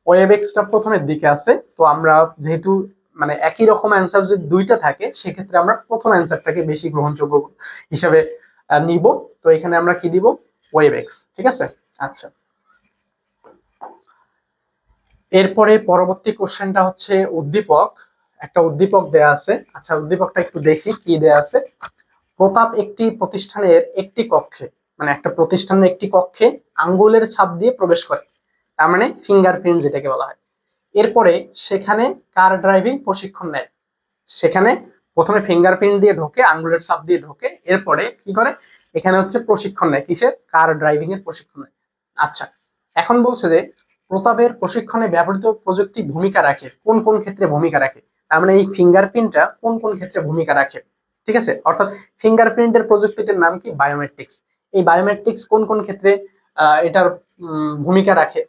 ওয়েবএক্সটা প্রথমের দিকে আছে, তো আমরা যেহেতু মানে একই রকম অ্যান্সার যদি দুইটা থাকে, সেক্ষেত্রে আমরা প্রথম অ্যান্সারটাকে বেশি গ্রহণযোগ্য হিসাবে নিব। তো এখানে আমরা কি দিব? ওয়েবএক্স। ঠিক আছে। আচ্ছা, এরপরে পরবর্তী কোশ্চেনটা হচ্ছে উদ্দীপক। একটা উদ্দীপক দেয়া আছে। আচ্ছা, উদ্দীপকটা একটু দেখি কি দেয়া আছে। প্রতাপ একটি প্রতিষ্ঠানের একটি কক্ষে, মানে একটা প্রতিষ্ঠানের একটি কক্ষে আঙ্গুলের ছাপ দিয়ে প্রবেশ করে, তার মানে ফিঙ্গারপ্রিন্ট যেটাকে বলা হয়। এরপরে সেখানে কার ড্রাইভিং প্রশিক্ষণ নেয়। সেখানে প্রথমে ফিঙ্গারপ্রিন্ট দিয়ে ঢোকে, আঙ্গুলের ছাপ দিয়ে ঢোকে, এরপরে কি করে, এখানে হচ্ছে প্রশিক্ষণ নেয়। কিসের? কার ড্রাইভিং এর প্রশিক্ষণ নেয়। আচ্ছা, এখন বলছে যে প্রতাপের প্রশিক্ষণে ব্যবহৃত প্রযুক্তি ভূমিকা রাখে কোন কোন ক্ষেত্রে ভূমিকা রাখে। তার মানে এই ফিঙ্গারপ্রিন্টটা কোন কোন ক্ষেত্রে ভূমিকা রাখে। ঠিক আছে, অর্থাৎ ফিঙ্গারপ্রিন্টের প্রযুক্তিটির নাম কি? বায়োমেট্রিক্স। এই বায়োমেট্রিক্স কোন কোন ক্ষেত্রে এটার ভূমিকা রাখে?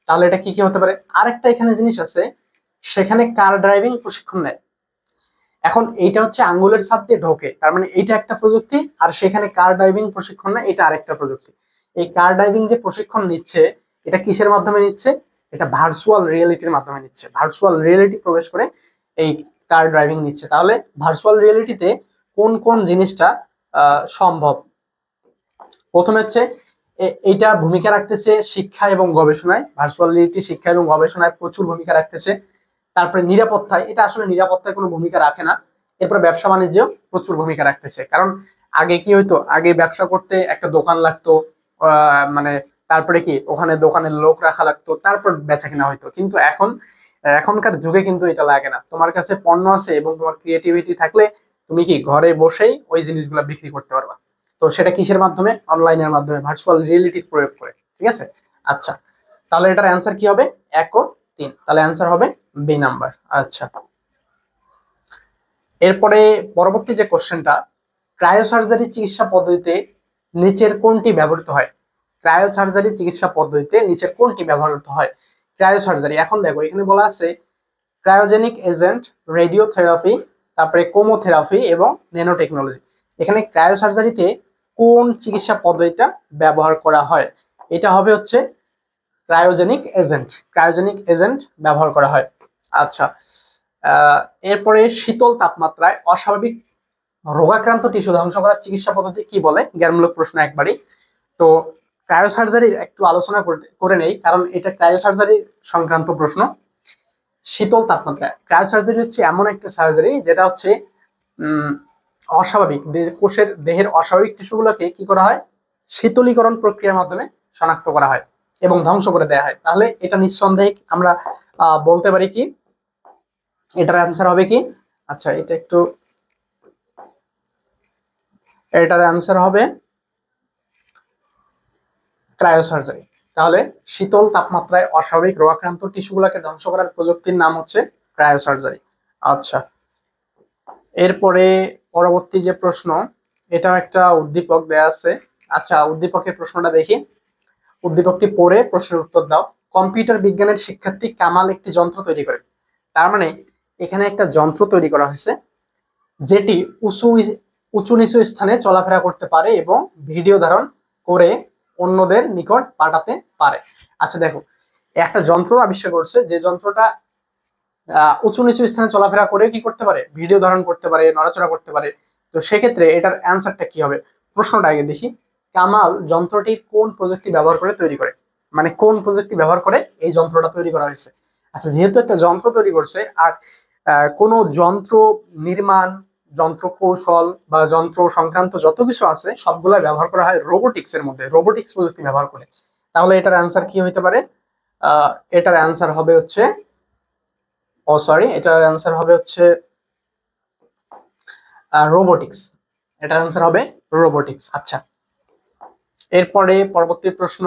তাহলে এটা কি কি হতে পারে? আরেকটা এখানে জিনিস আছে, সেখানে কার ড্রাইভিং প্রশিক্ষণ নেয়। এখন এইটা হচ্ছে আঙ্গুলের ছাপ দিয়ে ঢোকে, তার মানে এইটা একটা প্রযুক্তি, আর সেখানে কার ড্রাইভিং প্রশিক্ষণ নেয়, এটা আরেকটা প্রযুক্তি। এই কার ড্রাইভিং যে প্রশিক্ষণ নিচ্ছে, এটা কিসের মাধ্যমে নিচ্ছে? এটা ভার্চুয়াল রিয়েলিটির মাধ্যমে নিচ্ছে। ভার্চুয়াল রিয়েলিটি প্রবেশ করে এই কার ড্রাইভিং নিচ্ছে। তাহলে ভার্চুয়াল রিয়েলিটিতে কোন কোন জিনিসটা সম্ভব? প্রথমে হচ্ছে এইটা ভূমিকা রাখতেছে শিক্ষা এবং গবেষণায়। ভার্চুয়াল রিয়েলিটি শিক্ষা এবং গবেষণায় প্রচুর ভূমিকা রাখতেছে। তারপরে নিরাপত্তায়, এটা আসলে নিরাপত্তায় কোনো ভূমিকা রাখে না। এরপরে ব্যবসা বাণিজ্যেও প্রচুর ভূমিকা রাখতেছে। কারণ আগে কি হইতো, আগে ব্যবসা করতে একটা দোকান লাগতো, মানে তারপরে কি ওখানে দোকানের লোক রাখা লাগতো, তারপর বেচা কিনা হইতো। কিন্তু এখনকার যুগে কিন্তু এটা লাগে না। তোমার কাছে পণ্য আছে এবং তোমার ক্রিয়েটিভিটি থাকলে তুমি কি ঘরে বসেই ওই জিনিসগুলো বিক্রি করতে পারবা। তো সেটা কিসের মাধ্যমে? অনলাইনের মাধ্যমে, ভার্চুয়াল রিয়েলিটির প্রয়োগ করে। ঠিক আছে। আচ্ছা, তাহলে এটার অ্যান্সার কি হবে? 1 ও 3। তাহলে অ্যান্সার হবে বি নাম্বার। আচ্ছা, এরপরে পরবর্তী যে কোশ্চেনটা, ক্রায়োসার্জারি চিকিৎসা পদ্ধতিতে নিচের কোনটি ব্যবহৃত হয়? ক্রায়োসার্জারি চিকিৎসা পদ্ধতিতে নিচের কোনটি ব্যবহৃত হয়? ক্রায়োসার্জারি, এখন দেখো এখানে বলা আছে ক্রায়োজেনিক এজেন্ট, রেডিওথেরাপি, তারপরে কোমোথেরাপি এবং ন্যানোটেকনোলজি। এখানে ক্রায়োসার্জারিতে কোন চিকিৎসা পদ্ধতিটা ব্যবহার করা হয়? এটা হবে হচ্ছে ক্রায়োজেনিক এজেন্ট। ক্রায়োজেনিক এজেন্ট ব্যবহার করা হয়। আচ্ছা, এরপরে শীতল তাপমাত্রায় অস্বাভাবিক রোগাক্রান্ত টিস্যু ধ্বংস করার চিকিৎসা পদ্ধতি কি বলে? জ্ঞানমূলক প্রশ্ন একবারই। তো ক্রায়োসার্জারির একটু আলোচনা করে নেই, কারণ এটা ক্রায়োসার্জারি সংক্রান্ত প্রশ্ন। শীতল তাপমাত্রায় ক্রায়োসার্জারি হচ্ছে এমন একটা সার্জারি যেটা হচ্ছে অস্বাভাবিক কোষের দেহের অস্বাভাবিক টিস্যুগুলোকে কি করা হয়? শীতলীকরণ প্রক্রিয়ার মাধ্যমে শনাক্ত করা হয় এবং ধ্বংস করে দেওয়া হয়। তাহলে এটা নিঃসন্দেহে আমরা বলতে পারি কি, এটার অ্যান্সার হবে কি? আচ্ছা, এটার অ্যান্সার হবে ক্রায়োসার্জারি। তাহলে শীতল তাপমাত্রায় অস্বাভাবিক রোগাক্রান্ত টিস্যুগুলোকে ধ্বংস করার প্রযুক্তির নাম হচ্ছে ক্রায়োসার্জারি। আচ্ছা, এরপরে পরবর্তী যে প্রশ্ন, এটা একটা উদ্দীপক দেয়া আছে। আচ্ছা, উদ্দীপকের প্রশ্নটা দেখি, উদ্দীপকটি পড়ে প্রশ্নের উত্তর দাও। কম্পিউটার বিজ্ঞানের শিক্ষার্থী কামাল একটি যন্ত্র তৈরি করে। তার মানে এখানে একটা যন্ত্র তৈরি করা হয়েছে যেটি উঁচু উঁচু নিচু স্থানে চলাফেরা করতে পারে এবং ভিডিও ধারণ করে অন্যদের নিকট পাঠাতে পারে। আচ্ছা দেখো, একটা যন্ত্র আবিষ্কার করছে, যে যন্ত্রটা উঁচু নিচু স্থানে চলাফেরা করে কি করতে পারে, ভিডিও ধারণ করতে পারে, নড়াচড়া করতে পারে। তো সেক্ষেত্রে এটার অ্যান্সারটা কি হবে? প্রশ্নটা আগে দেখি। কামাল যন্ত্রটি কোন প্রযুক্তি ব্যবহার করে তৈরি করে, মানে কোন প্রযুক্তি ব্যবহার করে এই যন্ত্রটা তৈরি করা হয়েছে। আচ্ছা, যেহেতু একটা যন্ত্র তৈরি করছে, আর কোন যন্ত্র নির্মাণ, যন্ত্র কৌশল বা যন্ত্র সংক্রান্ত যত কিছু আছে সবগুলা ব্যবহার করা হয় রোবোটিক্স এর মধ্যে, রোবোটিক্স প্রযুক্তি ব্যবহার করে। তাহলে এটার অ্যান্সার কি হইতে পারে? এটার অ্যান্সার হবে হচ্ছে, এটার অ্যান্সার হবে হচ্ছে রোবোটিক্স। এটার অ্যান্সার হবে রোবোটিক্স। আচ্ছা, এরপরে পরবর্তী প্রশ্ন,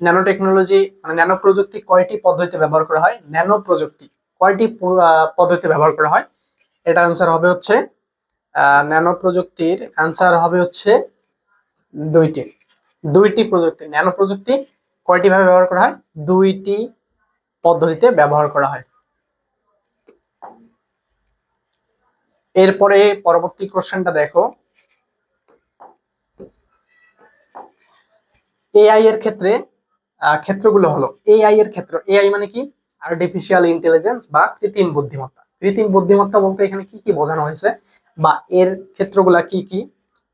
ন্যানো টেকনোলজি মানে ন্যানো প্রযুক্তি কয়টি পদ্ধতিতে ব্যবহার করা হয়? ন্যানো প্রযুক্তি কয়টি পদ্ধতিতে ব্যবহার করা হয়? এটা অ্যান্সার হবে হচ্ছে, ন্যানো প্রযুক্তির অ্যান্সার হবে হচ্ছে দুইটি। দুইটি প্রযুক্তি, ন্যানো প্রযুক্তি কয়টি ভাবে ব্যবহার করা হয়? দুইটি পদ্ধতিতে ব্যবহার করা হয়। এরপরে পরবর্তী কোশ্চেনটা দেখো, এআই এর ক্ষেত্রে ক্ষেত্রগুলো হলো, এআই এর ক্ষেত্র, এআই মানে কি? আর্টিফিশিয়াল ইন্টেলিজেন্স বা কৃত্রিম বুদ্ধিমত্তা। কৃত্রিম বুদ্ধিমত্তা বলতে এখানে কি কি বোঝানো হয়েছে বা এর ক্ষেত্রগুলা কি কি?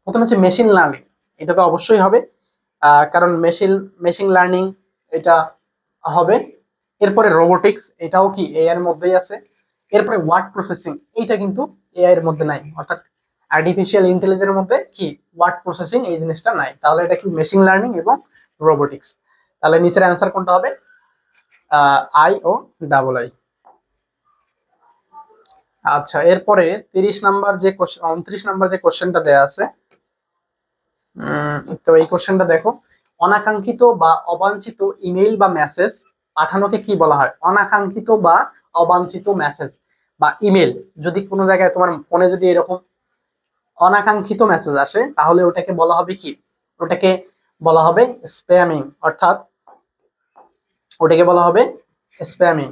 প্রথমে হচ্ছে মেশিন লার্নিং, এটা তো অবশ্যই হবে, কারণ মেশিন লার্নিং এটা হবে। এরপরে রোবোটিক্স, এটাও কি এআই এর মধ্যেই আছে। এরপরে ওয়ার্ড প্রসেসিং, এইটা কিন্তু এআই এর মধ্যে নাই, অর্থাৎ আর্টিফিশিয়াল ইন্টেলিজেন্সের মধ্যে কি ওয়ার্ড প্রসেসিং এই জিনিসটা নাই। তাহলে এটা কি মেশিন লার্নিং এবং রোবোটিক্স। তাহলে নিচের অ্যান্সার কোনটা হবে? আই ও ডাবল আই। আচ্ছা, এরপরে 30 নাম্বার যে 29 নাম্বার যে কোশ্চেনটা দেয়া আছে, তো এই কোশ্চেনটা দেখো, অনাকাঙ্ক্ষিত বা অবাঞ্ছিত ইমেইল বা মেসেজ পাঠানোকে কি বলা হয়? অনাকাঙ্ক্ষিত বা অবাঞ্ছিত মেসেজ বা ইমেল, যদি কোনো জায়গায় তোমার ফোনে যদি এরকম অনাকাঙ্ক্ষিত মেসেজ আসে তাহলে ওটাকে বলা হবে কি? ওটাকে বলা হবে স্প্যামিং, অর্থাৎ ওটাকে বলা হবে স্প্যামিং।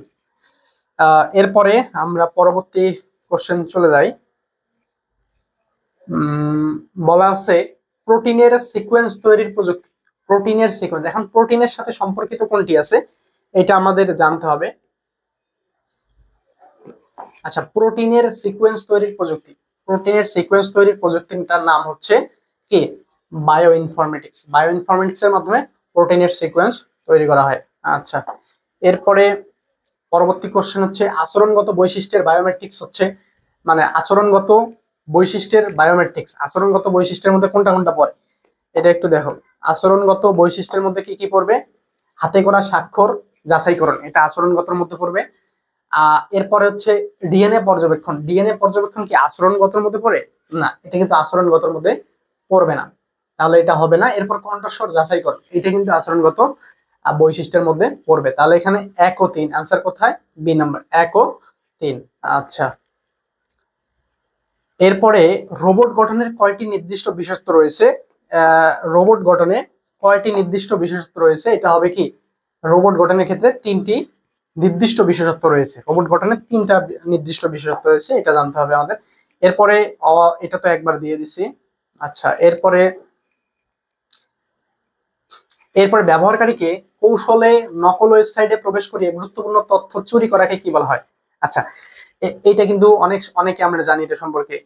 এরপরে আমরা পরবর্তী কোশ্চেন চলে যাই। বলা আছে প্রোটিনের সিকোয়েন্স তৈরির প্রযুক্তি। প্রোটিনের সিকোয়েন্স, এখন প্রোটিনের সাথে সম্পর্কিত কোনটি আছে এটা আমাদের জানতে হবে। আচ্ছা, প্রোটিনের সিকোয়েন্স তৈরির প্রযুক্তি, প্রোটিনের সিকোয়েন্স তৈরির প্রযুক্তিটার নাম হচ্ছে কি? Bio informatics. বায়ো ইনফরমেটিক্স এর মাধ্যমে প্রোটিনের সিকোয়েন্স তৈরি করা হয়। আচ্ছা, এরপরে পরবর্তী কোশ্চেন হচ্ছে আচরণগত বৈশিষ্ট্যের বায়োমেট্রিক্স হচ্ছে, মানে আচরণগত বৈশিষ্ট্যের বায়োমেট্রিক্স, আচরণগত বৈশিষ্ট্যের মধ্যে কোনটা কোনটা পড়ে এটা একটু দেখো। আচরণগত বৈশিষ্ট্যের মধ্যে কি কি পড়বে? হাতে করা স্বাক্ষর যাচাইকরণ, এটা আচরণগতর মধ্যে পড়বে। এরপরে হচ্ছে ডিএনএ পর্যবেক্ষণ। ডিএনএ পর্যবেক্ষণ কি আচরণগতর মধ্যে পড়ে? না, এটা কিন্তু আচরণগতর মধ্যে পড়বে না, তাহলে এটা হবে না। এরপর কণ্ঠস্বর যাচাইকরণ, এটা কিন্তু আচরণগত বৈশিষ্ট্যের মধ্যে পড়বে। তাহলে এখানে 1 ও 3 আনসার কোথায়? বি নাম্বার 1 ও 3। আচ্ছা, এরপরে রোবট গঠনের কয়টি নির্দিষ্ট বিশেষত্ব রয়েছে? রোবট গঠনে কয়টি নির্দিষ্ট বিশেষত্ব রয়েছে? এটা হবে কি? রোবট গঠনের ক্ষেত্রে 3টি নির্দিষ্ট বিশেষত্ব রয়েছে। রোবট গঠনের 3টা নির্দিষ্ট বিশেষত্ব রয়েছে, এটা জানতে হবে আমাদের। এরপরে এটা তো একবার দিয়ে দিছি। আচ্ছা, এরপরে ব্যবহারকারীকে কৌশলে নকল ওয়েবসাইটে প্রবেশ করিয়ে গুরুত্বপূর্ণ তথ্য চুরি করাকে কি বলা হয়? আচ্ছা, এটা কিন্তু অনেকে আমরা জানি এটা সম্পর্কে,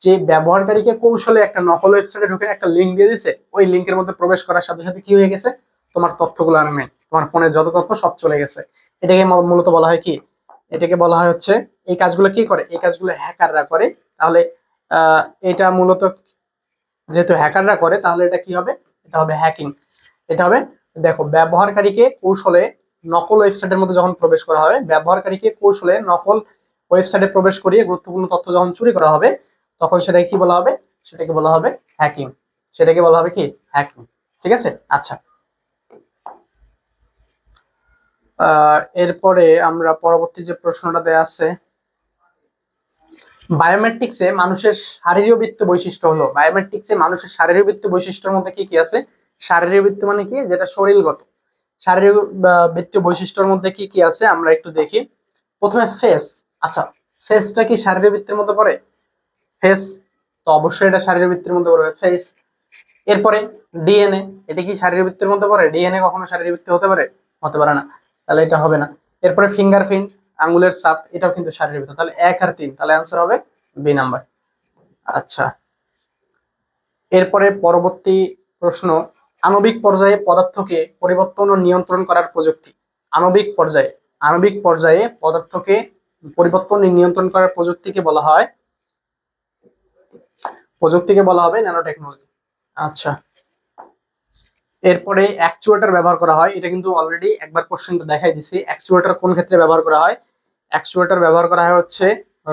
যে ব্যবহারকারীকে কৌশলে একটা নকল ওয়েবসাইটে ঢুকে একটা লিঙ্ক দিয়ে দিছে, ওই লিঙ্কের মধ্যে প্রবেশ করার সাথে সাথে কি হয়ে গেছে? তোমার তথ্যগুলো আর নেই, তোমার ফোনের যত তথ্য সব চলে গেছে। এটাকে মূলত বলা হয় কি? এটাকে বলা হয় হচ্ছে, এই কাজগুলো কি করে? এই কাজগুলো হ্যাকাররা করে। তাহলে এটা মূলত যেহেতু হ্যাকাররা করে, তাহলে এটা কি হবে? এটা হবে হ্যাকিং। এটা হবে, দেখো, ব্যবহারকারীকে কৌশলে নকল ওয়েবসাইটের মধ্যে যখন প্রবেশ করা হবে, ব্যবহারকারীকে কৌশলে নকল ওয়েবসাইটে প্রবেশ করিয়ে গুরুত্বপূর্ণ তথ্য যখন চুরি করা হবে, তখন সেটাকে কি বলা হবে? সেটাকে বলা হবে হ্যাকিং। সেটাকে বলা হবে কি? হ্যাকিং। ঠিক আছে। আচ্ছা, এরপরে আমরা পরবর্তী যে প্রশ্নটা দেয়া আছে, বায়োমেট্রিক্সে মানুষের শারীরবৃত্তীয় বৈশিষ্ট্য হলো, বায়োমেট্রিক্সে মানুষের শারীরবৃত্তীয় বৈশিষ্ট্যের মধ্যে কি কি আছে? শারীরবৃত্তীয় মানে কি? যেটা শরীরগত। শারীরবৃত্তীয় বৈশিষ্ট্যের মধ্যে কি কি আছে আমরা একটু দেখি। প্রথমে ফেস। আচ্ছা, ফেসটা কি শারীরবৃত্তের মধ্যে পড়ে? ফেস তো অবশ্যই এটা শারীরবৃত্তির মধ্যে পড়বে। ফেস, এরপরে ডিএনএ, এটা কি শারীরবৃত্তির মধ্যে পড়ে? ডিএনএ কখনো শারীরবৃত্তি হতে পারে? হতে পারে না, তাহলে এটা হবে না। এরপরে ফিঙ্গারপ্রিন্ট, আঙ্গুলের ছাপ, এটাও কিন্তু শারীরবৃত্ত, তাহলে 1 আর 3, তাহলে অ্যান্সার হবে বি নাম্বার। আচ্ছা, এরপরে পরবর্তী প্রশ্ন, আণবিক পর্যায়ে পদার্থকে পরিবর্তন ও নিয়ন্ত্রণ করার প্রযুক্তি। আণবিক পর্যায়ে পদার্থকে পরিবর্তন ও নিয়ন্ত্রণ করার প্রযুক্তিকে বলা হবে ন্যানো টেকনোলজি। আচ্ছা, এরপরে অ্যাকচুয়েটর ব্যবহার করা হয়, এটা কিন্তু অলরেডি একবার কোশ্চেনটা দেখাই দিছি। অ্যাকচুয়েটর কোন ক্ষেত্রে ব্যবহার করা হয়? অ্যাকচুয়েটর ব্যবহার করা হয় হচ্ছে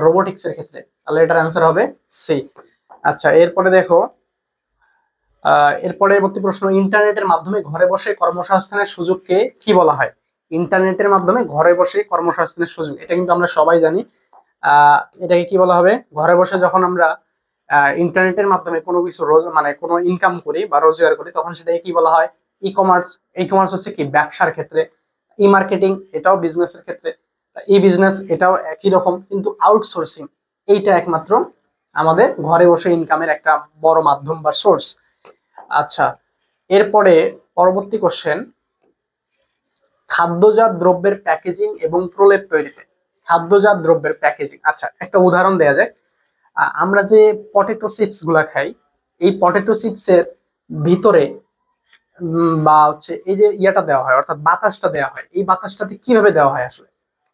রোবোটিক্স এর ক্ষেত্রে, তাহলে এটার অ্যান্সার হবে সি। আচ্ছা, এরপরে দেখো, এর পরবর্তী প্রশ্ন, ইন্টারনেটের মাধ্যমে ঘরে বসে কর্মসংস্থানের সুযোগকে কি বলা হয়? ইন্টারনেটের মাধ্যমে ঘরে বসে কর্মসংস্থানের সুযোগ, এটা কিন্তু আমরা সবাই জানি। এটাকে কি বলা হবে? ঘরে বসে যখন আমরা ইন্টারনেটের মাধ্যমে কোনো কিছু মানে কোনো ইনকাম করি বা রোজগার করি, তখন সেটাকে কি বলা হয়? E commerce. ই কমার্স হচ্ছে কি? ব্যবসার ক্ষেত্রে। ই মার্কেটিং, এটাও বিজনেসের ক্ষেত্রে। ই বিজনেস, এটাও একই রকম, কিন্তু আউটসোর্সিং এইটা একমাত্র আমাদের ঘরে বসে ইনকামের একটা বড় মাধ্যম বা সোর্স। আচ্ছা, এরপরে পরবর্তী কোশ্চেন, খাদ্যজাত দ্রব্যের প্যাকেজিং এবং প্রলেপ তৈরিতে। খাদ্যজাত দ্রব্যের প্যাকেজিং, আচ্ছা একটা উদাহরণ দেয়া যায়। আমরা যে পটেটো চিপস গুলা খাই, এই পটেটো চিপসের ভিতরে বা হচ্ছে এই যে ইয়াটা দেওয়া হয়, অর্থাৎ বাতাসটা দেওয়া হয়, এই বাতাসটাতে কিভাবে দেওয়া হয় আসলে?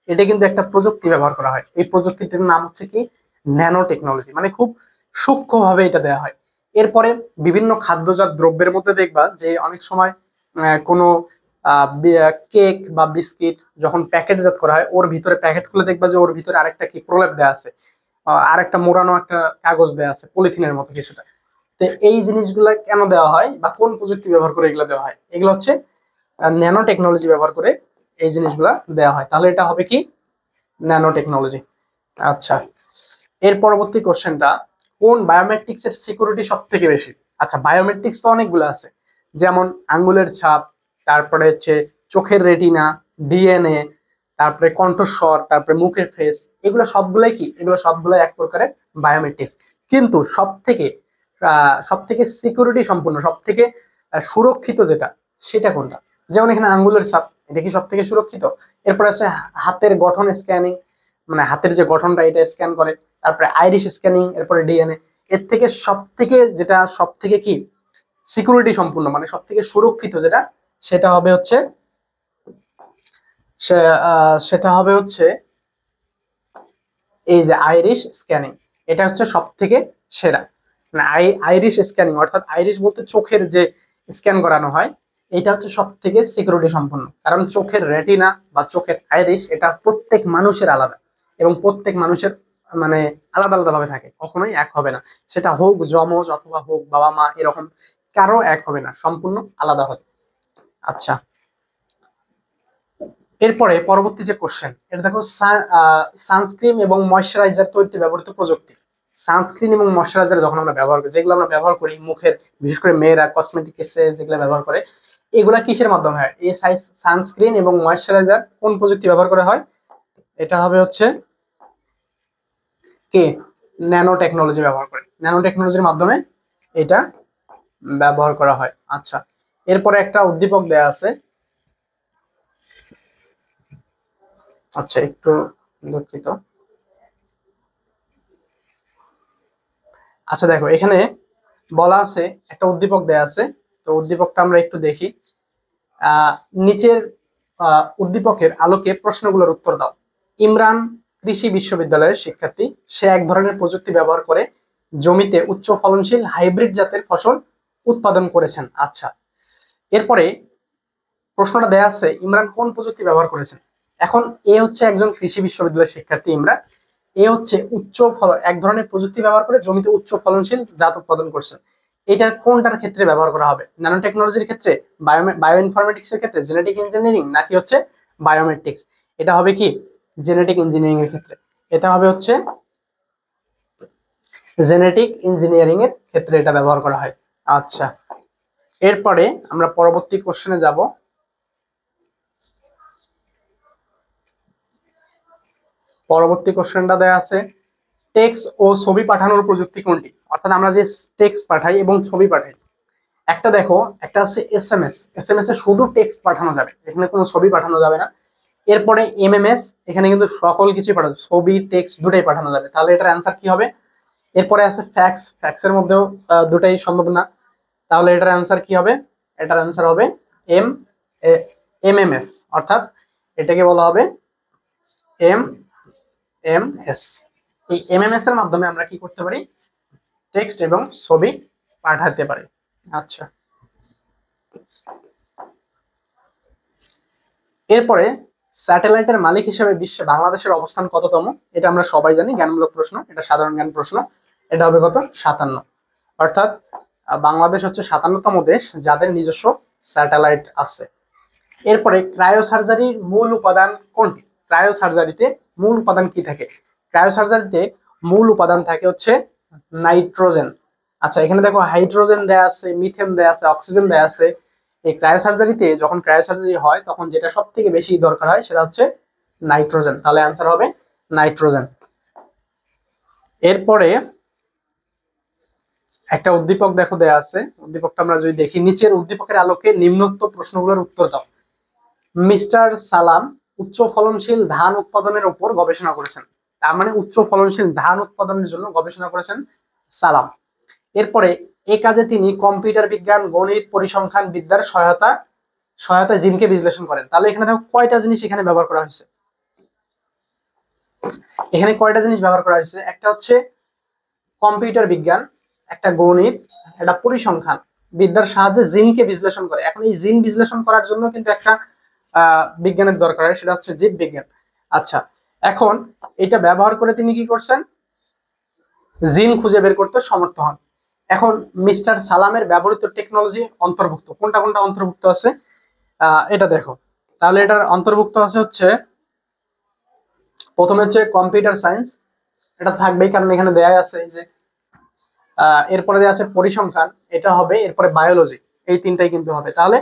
এটা কিন্তু একটা প্রযুক্তি ব্যবহার করা হয়। এই প্রযুক্তিটির নাম হচ্ছে কি? ন্যানো টেকনোলজি, মানে খুব সূক্ষ্ম ভাবে এটা দেওয়া হয়। এরপরে বিভিন্ন খাদ্যজাত দ্রব্যের মধ্যে দেখবা যে অনেক সময় কোনো কেক বা বিস্কিট যখন প্যাকেটজাত করা হয়, ওর ভিতরে প্যাকেট খুলে দেখবা যে ওর ভিতরে আরেকটা কি প্রলেপ দেওয়া আছে, আরেকটা মোড়ানো একটা কাগজ দেওয়া আছে পলিথিনের মতো কিছুটা। তো এই জিনিসগুলা কেন দেওয়া হয় বা কোন প্রযুক্তি ব্যবহার করে এগুলো দেওয়া হয়? এগুলো হচ্ছে ন্যানো টেকনোলজি ব্যবহার করে এই জিনিসগুলা দেওয়া হয়, তাহলে এটা হবে কি? Nano technology. আচ্ছা, এর পরবর্তী কোশ্চেনটা, কোন বায়োমেট্রিক্স এর সিকিউরিটি সব থেকে বেশি? আচ্ছা, বায়োমেট্রিক্স তো অনেকগুলো আছে, যেমন আঙ্গুলের ছাপ, তারপরে হচ্ছে চোখের রেটিনা, ডিএনএ, তারপরে কণ্ঠস্বর, তারপরে মুখের ফেস, এগুলো সবগুলাই কি? এগুলো সবগুলাই এক প্রকারের বায়োমেট্রিক্স। কিন্তু সব থেকে সিকিউরিটি সম্পূর্ণ, সব থেকে সুরক্ষিত যেটা, সেটা কোনটা? যেমন এখানে আঙ্গুলের ছাপ, এটা কি সব থেকে সুরক্ষিত? এরপর আছে হাতের গঠন স্ক্যানিং, মানে হাতের যে গঠনটা এটা স্ক্যান করে, তারপরে আইরিশ স্ক্যানিং, এরপরে ডিএনএ। এর থেকে সব থেকে কি সিকিউরিটি সম্পূর্ণ, মানে সব থেকে সুরক্ষিত যেটা, সেটা হবে হচ্ছে সেটা হবে হচ্ছে এই যে আইরিশ স্ক্যানিং। এটা হচ্ছে সব থেকে সেরা, মানে আইরিশ স্ক্যানিং, অর্থাৎ আইরিশ বলতে চোখের যে স্ক্যান করানো হয়, এটা হচ্ছে সব থেকে সিকিউরিটি সম্পন্ন। কারণ চোখের রেটিনা বা চোখের আইরিশ এটা প্রত্যেক মানুষের আলাদা, এবং প্রত্যেক মানুষের মানে আলাদা আলাদা ভাবে থাকে, কখনোই এক হবে না। সেটা হোক যমজ অথবা হোক বাবা মা, এরকম কারো এক হবে না, সম্পূর্ণ আলাদা হবে। আচ্ছা, এরপরে পরবর্তী যে কোশ্চেন, এটা দেখো, সানস্ক্রিন এবং ময়শ্চারাইজার তৈরিতে ব্যবহৃত প্রযুক্তি। সানস্ক্রিন এবং ময়শ্চারাইজার যখন আমরা ব্যবহার করি, যেগুলো আমরা ব্যবহার করি মুখের, বিশেষ করে মেয়েরা কসমেটিক্সে যেগুলো ব্যবহার করে, এগুলা কিসের মাধ্যমে হয়? এই সানস্ক্রিন এবং ময়শ্চারাইজার কোন প্রযুক্তি ব্যবহার করা হয়? এটা হবে হচ্ছে কে? ন্যানো টেকনোলজি ব্যবহার করে, ন্যানো টেকনোলজির মাধ্যমে এটা ব্যবহার করা হয়। আচ্ছা, এরপরে একটা উদ্দীপক দেয়া আছে। আচ্ছা, একটু দুঃখিত। আচ্ছা দেখো, এখানে বলা আছে, একটা উদ্দীপক দেয়া আছে, তো উদ্দীপকটা আমরা একটু দেখি। আহ নিচের উদ্দীপকের আলোকে প্রশ্নগুলোর উত্তর দাও। ইমরান কৃষি বিশ্ববিদ্যালয়ের শিক্ষার্থী, সে এক ধরনের প্রযুক্তি ব্যবহার করে জমিতে উচ্চ ফলনশীল হাইব্রিড জাতের ফসল উৎপাদন করেছেন। আচ্ছা, এরপরে প্রশ্নটা দেয়া আছে, ইমরান কোন প্রযুক্তি ব্যবহার করেছেন? এখন এ হচ্ছে একজন কৃষি বিশ্ববিদ্যালয়ের শিক্ষার্থী ইমরান, এ হচ্ছে এক ধরনের প্রযুক্তি ব্যবহার করে জমিতে উচ্চ ফলনশীল জাত উৎপাদন করছেন। এটা কোনটার ক্ষেত্রে ব্যবহার করা হবে? ন্যানো টেকনোলজির ক্ষেত্রে, বায়ো ইনফরমেটিক্স এর ক্ষেত্রে, জেনেটিক ইঞ্জিনিয়ারিং, নাকি হচ্ছে বায়োমেট্রিক্স? এটা হবে কি? জেনেটিক ইঞ্জিনিয়ারিং এর ক্ষেত্রে। এটা হবে হচ্ছে জেনেটিক ইঞ্জিনিয়ারিং এর ক্ষেত্রে এটা ব্যবহার করা হয়। আচ্ছা, এরপরে আমরা পরবর্তী কোশ্চেনে যাব। পরবর্তী কোশ্চেনটা দেয়া আছে, টেক্সট ও ছবি পাঠানোর প্রযুক্তি কোনটি? অর্থাৎ আমরা যে টেক্সট পাঠাই এবং ছবি পাঠাই, একটা দেখো, একটা আছে এসএমএস। এসএমএস এ শুধু টেক্সট পাঠানো যাবে, এখানে কোনো ছবি পাঠানো যাবে না। এরপরে এমএমএস, এখানে কিন্তু সকল কিছুই পাঠানো, ছবি টেক্সট দুটাই পাঠানো যাবে। তাহলে এটার অ্যান্সার কি হবে? এরপরে আছে ফ্যাক্স, ফ্যাক্সের মধ্যেও দুটাই সম্ভব না। তাহলে এটার অ্যান্সার কি হবে? এটার অ্যান্সার হবে এম এমএমএস, অর্থাৎ এটাকে বলা হবে এমএমএস। এই এমএমএস এর মাধ্যমে আমরা কি করতে পারি? টেক্সট এবং ছবি পাঠাতে পারি। আচ্ছা, এরপরে স্যাটেলাইটের মালিক হিসেবে বিশ্বে বাংলাদেশের অবস্থান কততম? এটা আমরা সবাই জানি, জ্ঞানমূলক প্রশ্ন, এটা সাধারণ জ্ঞান প্রশ্ন। এটা হবে কত? 57। অর্থাৎ বাংলাদেশ হচ্ছে 57তম দেশ যাদের নিজস্ব স্যাটেলাইট আছে। এরপরে ক্রায়োসার্জারির মূল উপাদান কোনটি? ক্রায়োসার্জারিতে মূল উপাদান কি থাকে? ক্রায়োসার্জারিতে মূল উপাদান থাকে হচ্ছে নাইট্রোজেন। আচ্ছা, এখানে দেখো হাইড্রোজেন দেয়া আছে, মিথেন দেয়া আছে, অক্সিজেন দেয়া আছে। এই ক্রায়োসার্জারিতে যখন ক্রায়োসার্জারি হয় তখন যেটা সব থেকে বেশি দরকার হয় সেটা হচ্ছে নাইট্রোজেন। তাহলে অ্যান্সার হবে নাইট্রোজেন। এরপরে একটা উদ্দীপক দেখো দেয়া আছে, উদ্দীপকটা আমরা যদি দেখি, নিচের উদ্দীপকের আলোকে নিম্নোক্ত প্রশ্নগুলোর উত্তর দাও। মিস্টার সালাম উচ্চ ফলনশীল ধান উৎপাদনের উপর গবেষণা করেছেন। তার মানে উচ্চ ফলনশীল ধান উৎপাদনের জন্য গবেষণা করেছেন সালাম। এরপরে এ কাজে তিনি কম্পিউটার বিজ্ঞান, গণিত, পরিসংখ্যান বিদ্যার সহায়তা জিনকে বিশ্লেষণ করেন। তাহলে এখানে দেখো কয়টা জিনিস এখানে ব্যবহার করা হয়েছে? এখানে কয়টা জিনিস ব্যবহার করা হয়েছে? একটা হচ্ছে কম্পিউটার বিজ্ঞান, একটা গণিত, একটা পরিসংখ্যান বিদ্যার সাহায্যে জিনকে বিশ্লেষণ করে। এখন এই জিন বিশ্লেষণ করার জন্য কিন্তু একটা বিজ্ঞানের দরকার হয়, সেটা হচ্ছে জীব বিজ্ঞান। আচ্ছা, এখন এটা ব্যবহার করে তিনি কি করছেন? জিন খুঁজে বের করতে সমর্থ হন। এখন মিস্টার সালামের ব্যবহৃত টেকনোলজি অন্তর্ভুক্ত কোনটা কোনটা অন্তর্ভুক্ত আছে এটা দেখো। তাহলে এটার অন্তর্ভুক্ত আছে হচ্ছে, প্রথমে হচ্ছে কম্পিউটার সায়েন্স, এটা থাকবেই কারণ এখানে দেয়া আছে যে এরপরে দেয়া আছে পরিসংখ্যান, এটা হবে। এরপরে বায়োলজি, এই তিনটাই কিন্তু হবে। তাহলে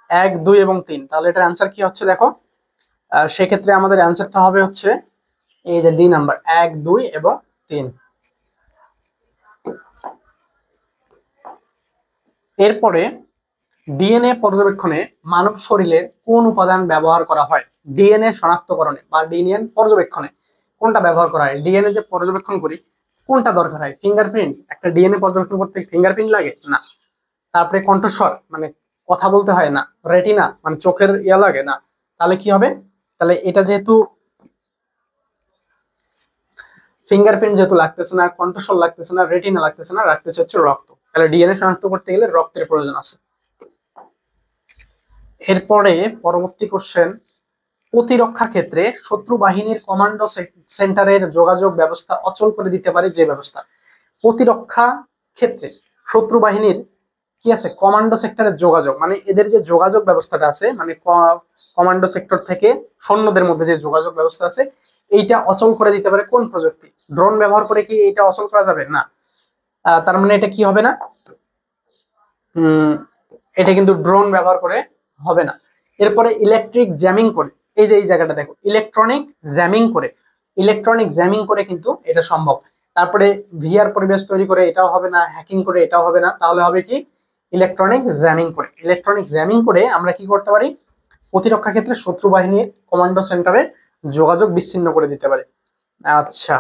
1, 2 এবং 3। তাহলে এটার অ্যান্সার কি হচ্ছে দেখো, সেক্ষেত্রে আমাদের অ্যান্সারটা হবে হচ্ছে এই যে ডি নাম্বার, 1, 2 এবং 3। এরপরে ডিএনএ পর্যবেক্ষণে মানব শরীরের কোন উপাদান ব্যবহার করা হয়? ডিএনএ শনাক্তকরণে বা ডিএনএ পর্যবেক্ষণে কোনটা ব্যবহার করা হয়? ডিএনএ যে পর্যবেক্ষণ করি কোনটা দরকার হয়? ফিঙ্গারপ্রিন্ট। একটা ডিএনএ পর্যবেক্ষণ করতে ফিঙ্গারপ্রিন্ট লাগে না। তারপরে কণ্ঠস্বর, মানে কথা বলতে হয় না। রেটিনা, মানে চোখের ইয়া লাগে না। তাহলে কি হবে? তাহলে এটা যেহেতু ফিঙ্গারপ্রিন্ট যেহেতু লাগতেছে না, কণ্ঠস্বর লাগতেছে না, রেটিনা লাগতেছে না, রাখতেছে হচ্ছে রক্ত। তাহলে ডিএনএ শনাক্ত করতে গেলে রক্তের প্রয়োজন আছে। এরপরে পরবর্তী কোশ্চেন, প্রতিরক্ষা ক্ষেত্রে শত্রু বাহিনীর কমান্ডো সেন্টারের যোগাযোগ ব্যবস্থা অচল করে দিতে পারে যে ব্যবস্থা? প্রতিরক্ষা ক্ষেত্রে শত্রু বাহিনীর কি আছে? কমান্ডো সেক্টরের যোগাযোগ, মানে এদের যে যোগাযোগ ব্যবস্থাটা আছে, মানে কমান্ডো সেক্টর থেকে সৈন্যদের মধ্যে যে যোগাযোগ ব্যবস্থা আছে, এইটা অচল করে দিতে পারে কোন প্রযুক্তি? ড্রোন ব্যবহার করে কি এইটা অচল করা যাবে? না। তার মানে এটা কি হবে না, এটা কিন্তু ড্রোন ব্যবহার করে হবে না। এরপরে ইলেকট্রিক জ্যামিং করে, এই যে এই জায়গাটা দেখো, ইলেকট্রনিক জ্যামিং করে, ইলেকট্রনিক জ্যামিং করে কিন্তু এটা সম্ভব। তারপরে ভিআর পরিবেশ তৈরি করে, এটাও হবে না। হ্যাকিং করে, এটাও হবে না। তাহলে হবে কি? ইলেকট্রনিক জ্যামিং করে। ইলেকট্রনিক জ্যামিং করে আমরা কি করতে পারি? প্রতিরক্ষা ক্ষেত্রে শত্রু বাহিনীর কমান্ডো সেন্টারে যোগাযোগ বিচ্ছিন্ন করে দিতে পারে। আচ্ছা,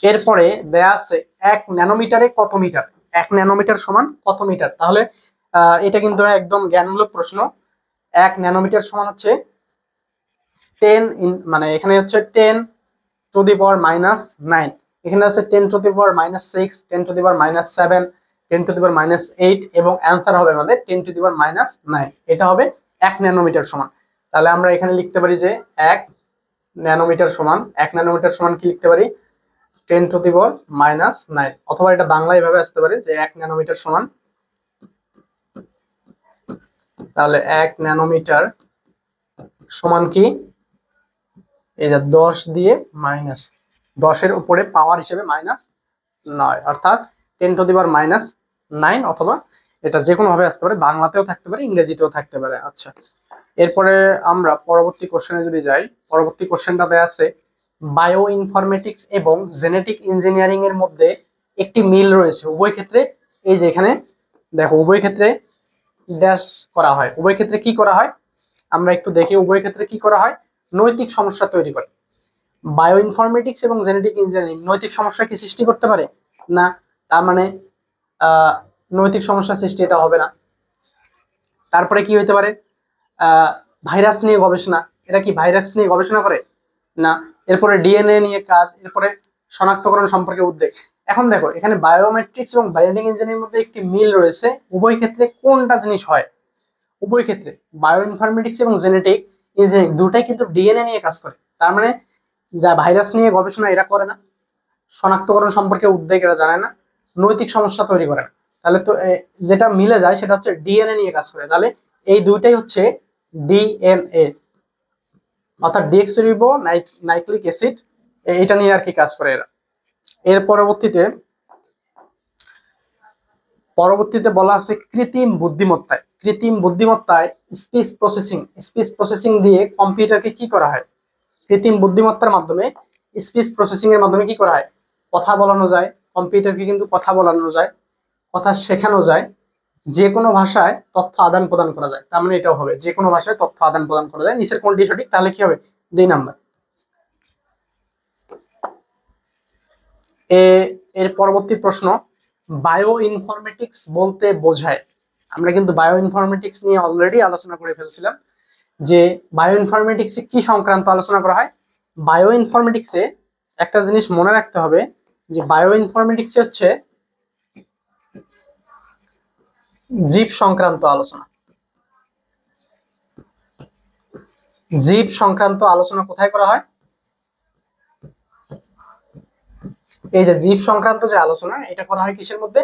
এরপরে দেয়া আছে 1 ন্যানোমিটারে কত মিটার? 1 ন্যানোমিটার সমান কত মিটার? তাহলে এটা কিন্তু একদম জ্ঞানমূলক প্রশ্ন। 1 ন্যানোমিটার সমান হচ্ছে 10 মানে এখানে হচ্ছে 10 টু দি পাওয়ার -9, এখানে আছে 10 to the power -6, 10 to the power -7, 10 to the power -8 এবং অ্যান্সার হবে আমাদের 10 টু দি পাওয়ার -9। এটা হবে 1 ন্যানোমিটার সমান। তাহলে আমরা এখানে লিখতে পারি যে 1 ন্যানোমিটার সমান, 1 ন্যানোমিটার সমান কি লিখতে পারি? 10 টু দি পাওয়ার -9। অথবা এটা বাংলা এভাবে আসতে পারে যে 1 ন্যানোমিটার সমান, তাহলে 1 ন্যানোমিটার সমান কি? এই যে 10 দিয়ে মাইনাস, 10-এর উপরে পাওয়ার হিসেবে -9, অর্থাৎ 10 টু দি পাওয়ার -9, অথবা এটা যে কোনো ভাবে আসতে পারে, বাংলাতেও থাকতে পারে, ইংরেজিতেও থাকতে পারে। আচ্ছা, এরপরে আমরা পরবর্তী কোশ্চেনে যদি যাই, পরবর্তী কোশ্চেনটা দেয়া আছে বায়ো ইনফরমেটিক্স এবং জেনেটিক ইঞ্জিনিয়ারিং এর মধ্যে একটি মিল রয়েছে উভয় ক্ষেত্রে। এই যে এখানে দেখো উভয় ক্ষেত্রে ড্যাশ করা হয়, উভয় ক্ষেত্রে কি করা হয় আমরা একটু দেখি। উভয় ক্ষেত্রে কি করা হয়, নৈতিক সমস্যা তৈরি করে। বায়ো ইনফরমেটিক্স এবং জেনেটিক ইঞ্জিনিয়ারিং নৈতিক সমস্যা কি সৃষ্টি করতে পারে না, তার মানে নৈতিক সমস্যা সৃষ্টি এটা হবে না। তারপরে কি হইতে পারে, ভাইরাস নিয়ে গবেষণা, এটা কি ভাইরাস নিয়ে গবেষণা করে না। এরপরে ডিএনএ নিয়ে কাজ, এরপরে শনাক্তকরণ সম্পর্কে উদ্বেগ। এখন দেখো এখানে বায়োমেট্রিক্স এবং বায়োমেডিক ইঞ্জিনিয়ারিং মধ্যে একটি মিল রয়েছে, উভয় ক্ষেত্রে কোনটা জিনিস হয়, উভয় ক্ষেত্রে বায়ো ইনফরমেটিক্স এবং জেনেটিক ইঞ্জিনিয়ারিং দুটাই কিন্তু ডিএনএ নিয়ে কাজ করে। তার মানে যা ভাইরাস নিয়ে গবেষণা এরা করে না, শনাক্তকরণ সম্পর্কে উদ্বেগ এরা জানে না, নৈতিক সমস্যা তৈরি করে না। তাহলে তো যেটা মিলে যায় সেটা হচ্ছে ডিএনএ নিয়ে কাজ করে। তাহলে এই দুইটাই হচ্ছে ডিএনএ, অর্থাৎ ডিএক্সরিবো নাইক্লিক অ্যাসিড, এটা নিয়ে আর কি কাজ করে এরা। এর পরবর্তীতে বলা আছে কৃত্রিম বুদ্ধিমত্তায়। কৃত্রিম বুদ্ধিমত্তায় স্পিচ প্রসেসিং দিয়ে কম্পিউটারকে কি করা হয়, কৃত্রিম বুদ্ধিমত্তার মাধ্যমে স্পিচ প্রসেসিং এর মাধ্যমে কি করা হয়, কথা বলানো যায়। কম্পিউটারকে কিন্তু কথা বলানো যায়, কথা শেখানো যায়, যে কোনো ভাষায় তথ্য আদান প্রদান করা যায়। তার মানে এটাও হবে যে কোনো ভাষায় তথ্য আদান প্রদান করা যায়। নিচের কোনটি সঠিক, তাহলে কি হবে 2 নাম্বার। এর পরবর্তী প্রশ্ন, বায়ো ইনফরমেটিক্স বলতে বোঝায়। আমরা কিন্তু বায়ো ইনফরমেটিক্স নিয়ে অলরেডি আলোচনা করে ফেলছিলাম যে বায়ো ইনফরমেটিক্সে কি সংক্রান্ত আলোচনা করা হয়। বায়ো ইনফরমেটিক্সে একটা জিনিস মনে রাখতে হবে যে বায়ো ইনফরমেটিক্সে হচ্ছে জীব সংক্রান্ত আলোচনা। জীব সংক্রান্ত আলোচনা কোথায় করা হয়, এই যে জীব সংক্রান্ত যে আলোচনা এটা করা হয় কিসের মধ্যে,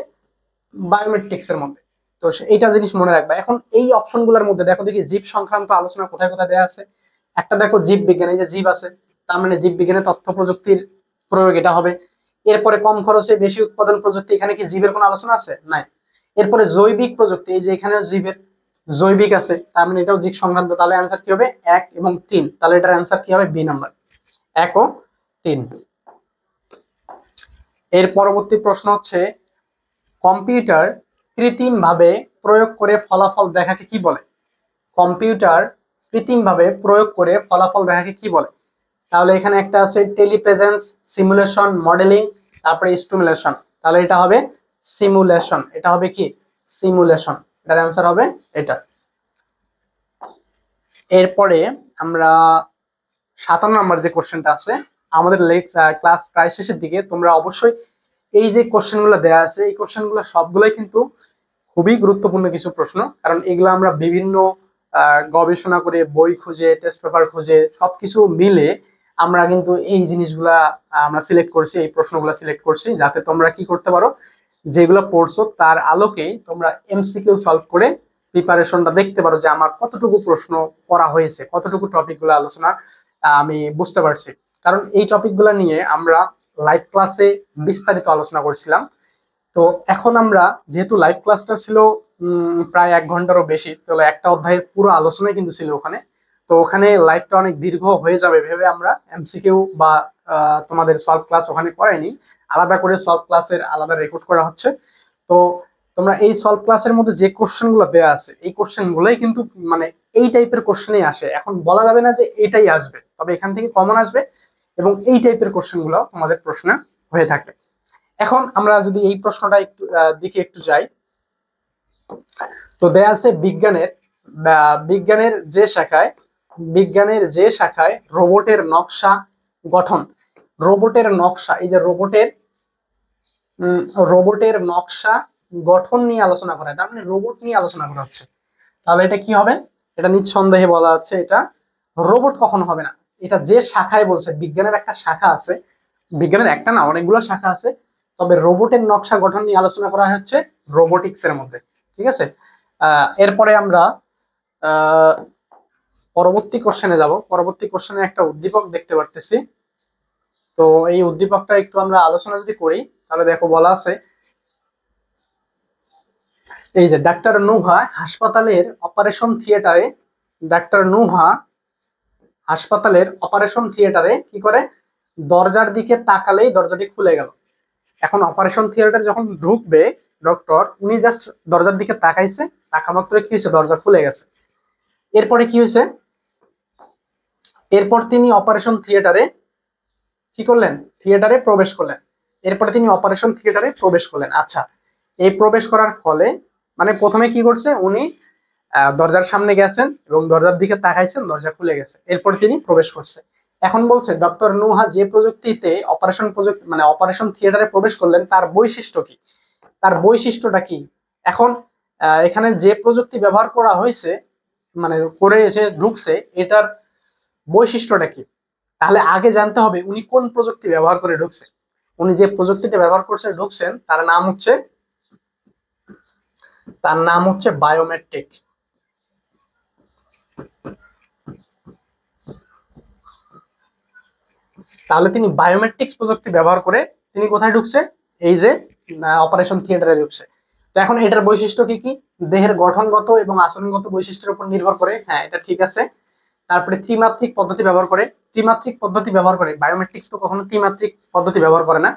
বায়োমেট্রিক্স এর মধ্যে। তো এইটা জিনিস মনে রাখবা। এখন এই অপশনগুলোর মধ্যে দেখো দেখি জীব সংক্রান্ত আলোচনা কোথায় কোথায় দেওয়া আছে। একটা দেখো জীব বিজ্ঞান, এই যে জীব আছে, তার মানে জীব বিজ্ঞানে তথ্য প্রযুক্তির প্রয়োগ এটা হবে। এরপরে কম খরচে বেশি উৎপাদন প্রযুক্তি, এখানে কি জীবের কোনো আলোচনা আছে নাই। এরপরে জৈবিক প্রযুক্তি, এই যে এখানেও জীবের জৈবিক আছে, তার মানে এটাও জীব সংক্রান্ত। তাহলে অ্যান্সার কি হবে 1 এবং 3, তাহলে এটার অ্যান্সার কি হবে বি নাম্বার 1 ও 3। এর পরবর্তী প্রশ্ন হচ্ছে কম্পিউটার কৃত্রিমভাবে প্রয়োগ করে ফলাফল দেখাকে কি বলে। কম্পিউটার কৃত্রিমভাবে প্রয়োগ করে ফলাফল দেখাকে কি বলে। তাহলে এখানে একটা আছে টেলিপ্রেজেন্স, সিমুলেশন, মডেলিং, তারপরে স্টিমুলেশন। তাহলে এটা হবে সিমুলেশন, এটা হবে কি সিমুলেশন, এটার অ্যান্সার হবে এটা। এরপরে আমরা 57 নম্বর যে কোশ্চেনটা আছে, আমাদের ক্লাস প্রায় শেষের দিকে, তোমরা অবশ্যই এই যে কোশ্চেনগুলো দেওয়া আছে এই কোশ্চেনগুলো সবগুলোই কিন্তু খুবই গুরুত্বপূর্ণ কিছু প্রশ্ন, কারণ এগুলো আমরা বিভিন্ন গবেষণা করে বই খুঁজে টেস্ট পেপার খুঁজে সবকিছু মিলে আমরা কিন্তু এই জিনিসগুলা আমরা সিলেক্ট করছি, এই প্রশ্নগুলো সিলেক্ট করছি যাতে তোমরা কি করতে পারো, যেগুলো পড়ছো তার আলোকেই তোমরা এমসিকিউ সলভ করে প্রিপারেশনটা দেখতে পারো যে আমার কতটুকু প্রশ্ন করা হয়েছে, কতটুকু টপিকগুলো আলোচনা আমি বুঝতে পারছি। কারণ এই টপিকগুলো নিয়ে আমরা লাইভ ক্লাসে বিস্তারিত আলোচনা করছিলাম। তো এখন আমরা যেহেতু লাইভ ক্লাসটা ছিল প্রায় 1 ঘন্টারও বেশি, তাহলে একটা অধ্যায়ের পুরো আলোচনাই কিন্তু ছিল ওখানে। তো ওখানে লাইভটা অনেক দীর্ঘ হয়ে যাবে ভেবে আমরা এমসিকিউ বা তোমাদের সলভ ক্লাস ওখানে করাইনি, আলাদা করে সলভ ক্লাসের আলাদা রেকর্ড করা হচ্ছে। তো তোমরা এই সলভ ক্লাসের মধ্যে যে কোশ্চেন গুলো দেওয়া আছে এই কোশ্চেন গুলোই কিন্তু মানে এই টাইপের কোশ্চেনই আসে। এখন বলা যাবে না যে এটাই আসবে, তবে এখান থেকে কমন আসবে এবং এই টাইপের কোশ্চেন গুলো তোমাদের প্রশ্নে হয়ে থাকে। এখন আমরা যদি এই প্রশ্নটা একটু দিকে একটু যাই, তো দেয়া আছে বিজ্ঞানের যে শাখায় রোবটের নকশা গঠন, রোবটের নকশা, এই যে রোবটের নকশা গঠন নিয়ে আলোচনা করা হয়, তার মানে রোবট নিয়ে আলোচনা করা হচ্ছে। তাহলে এটা কি হবে, এটা নিঃসন্দেহে বলা আছে এটা রোবট কখনো হবে না। এটা যে শাখায় বলছে, বিজ্ঞানের একটা শাখা আছে, বিজ্ঞানের একটা না অনেকগুলো শাখা আছে, তবে রোবটের নকশা গঠন নিয়ে আলোচনা করা হচ্ছে রোবোটিক্স এর মধ্যে। ঠিক আছে, এরপরে আমরা পরবর্তী কোশ্চেনে যাব। পরবর্তী কোশ্চেনে একটা উদ্দীপক দেখতে পারতেছি, তো এই উদ্দীপকটা একটু আমরা আলোচনা যদি করি তাহলে দেখো বলা আছে এই যে ডাক্তার নুহা হাসপাতালের অপারেশন থিয়েটারে কি করে, দরজার দিকে তাকালেই দরজাটি খুলে গেল। এখন অপারেশন থিয়েটার যখন ঢুকবে ডক্টর, উনি জাস্ট দরজার দিকে তাকাইছে, তাকা মাত্র কি হয়েছে, দরজা খুলে গেছে। এরপরে কি হয়েছে, এরপর তিনি অপারেশন থিয়েটারে কি করলেন, থিয়েটারে প্রবেশ করলেন। এরপরে তিনি অপারেশন থিয়েটারে প্রবেশ করলেন। আচ্ছা, এই প্রবেশ করার ফলে মানে প্রথমে কি করছে, উনি দরজার সামনে গেছেন এবং দরজার দিকে তাকাইছেন, দরজা খুলে গেছে, এরপর তিনি প্রবেশ করছে। এখন বলছে ডক্টর নুহা যে প্রযুক্তিতে অপারেশন প্রযুক্তি মানে অপারেশন থিয়েটারে প্রবেশ করলেন তার বৈশিষ্ট্য কি, তার বৈশিষ্ট্যটা কি। এখন এখানে যে প্রযুক্তি ব্যবহার করা হয়েছে মানে করে এসে ঢুকছে, এটার বৈশিষ্ট্যটা কি। তাহলে আগে জানতে হবে উনি কোন প্রযুক্তি ব্যবহার করে ঢুকছে। উনি যে প্রযুক্তিটা ব্যবহার করছে ঢুকছেন তার নাম হচ্ছে বায়োমেট্রিক। তাহলে তিনি বায়োমেট্রিক্স প্রযুক্তি ব্যবহার করে তিনি কোথায় ঢুকছে, এই যে অপারেশন থিয়েটারে ঢুকছে। তো এখন এটার বৈশিষ্ট্য কি কি, দেহের গঠনগত এবং আচরণগত বৈশিষ্ট্যের উপর নির্ভর করে, হ্যাঁ এটা ঠিক আছে। তারপরে ত্রিমাত্রিক পদ্ধতি ব্যবহার করে, বায়োমেট্রিক্স তো কখনো ত্রিমাত্রিক পদ্ধতি ব্যবহার করে না,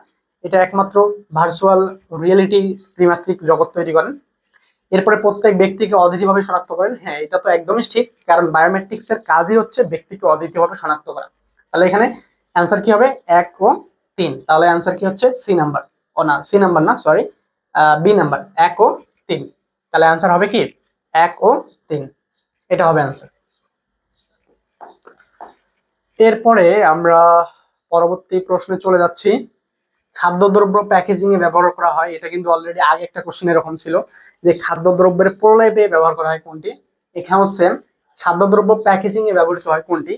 এটা একমাত্র ভার্চুয়াল রিয়েলিটি ত্রিমাত্রিক জগৎ তৈরি করেন। এরপরে প্রত্যেক ব্যক্তিকে অদ্বিতীয়ভাবে শনাক্ত করেন, হ্যাঁ এটা তো একদমই ঠিক, কারণ বায়োমেট্রিক্স এর কাজই হচ্ছে ব্যক্তিকে অদ্বিতীয়ভাবে শনাক্ত করা। তাহলে এখানে অ্যান্সার কি হবে, 1 ও 3। তাহলে অ্যান্সার কি হচ্ছে সি নাম্বার, ও না সি নাম্বার না সরি, বি নাম্বার, 1 ও 3। তাহলে অ্যান্সার হবে কি 1 ও 3, এটা হবে অ্যান্সার। এরপরে আমরা পরবর্তী প্রশ্নে চলে যাচ্ছি। খাদ্যদ্রব্য প্যাকেজিং এ ব্যবহার করা হয়, এটা কিন্তু অলরেডি আগে একটা কোশ্চেন এরকম ছিল যে খাদ্যদ্রব্যের প্রলেপে ব্যবহার করা হয় কোনটি। এখানেও সেম, খাদ্যদ্রব্য প্যাকেজিং এ ব্যবহৃত হয় কোনটি।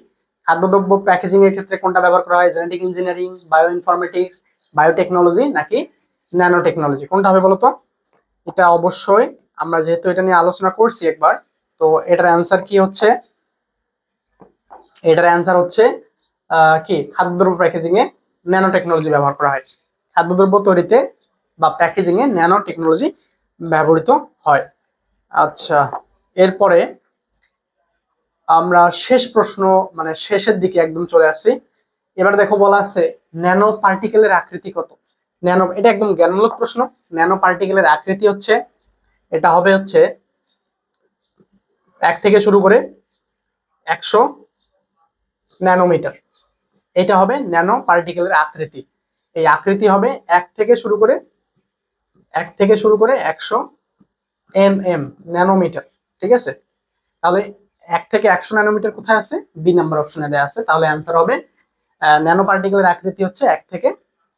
খাদ্যদ্রব্য প্যাকেজিং এর ক্ষেত্রে কোনটা ব্যবহার করা হয়, genetic engineering, bio informatics, biotechnology নাকি ন্যানো টেকনোলজি, কোনটা হবে বলতো। এটা অবশ্যই আমরা যেহেতু এটা নিয়ে আলোচনা করছি একবার, তো এটার অ্যান্সার কি হচ্ছে, এটার অ্যান্সার হচ্ছে কি খাদ্যদ্রব্য প্যাকেজিং এ ন্যানো টেকনোলজি ব্যবহার করা হয়। খাদ্যদ্রব্য তৈরিতে বা প্যাকেজিং এ ন্যানো টেকনোলজি ব্যবহৃত হয়। আচ্ছা, এরপরে আমরা শেষ প্রশ্ন মানে শেষের দিকে একদম চলে আসছি। এবার দেখো বলা আছে ন্যানো পার্টিকেলের আকৃতি কত। ন্যানো, এটা একদম জ্ঞানমূলক প্রশ্ন। ন্যানো পার্টিকেলের আকৃতি হচ্ছে, এটা হবে হচ্ছে 1 থেকে শুরু করে 100 ন্যানোমিটার, এটা হবে ন্যানো পার্টিকেলের আকৃতি। এই আকৃতি হবে 1 থেকে শুরু করে 100 mm ন্যানোমিটার, ঠিক আছে। তাহলে 1 থেকে 100 ন্যানোমিটার কোথায় আছে, বি নাম্বার অপশনে দেওয়া আছে। তাহলে অ্যান্সার হবে ন্যানো পার্টিকেলের আকৃতি হচ্ছে 1 থেকে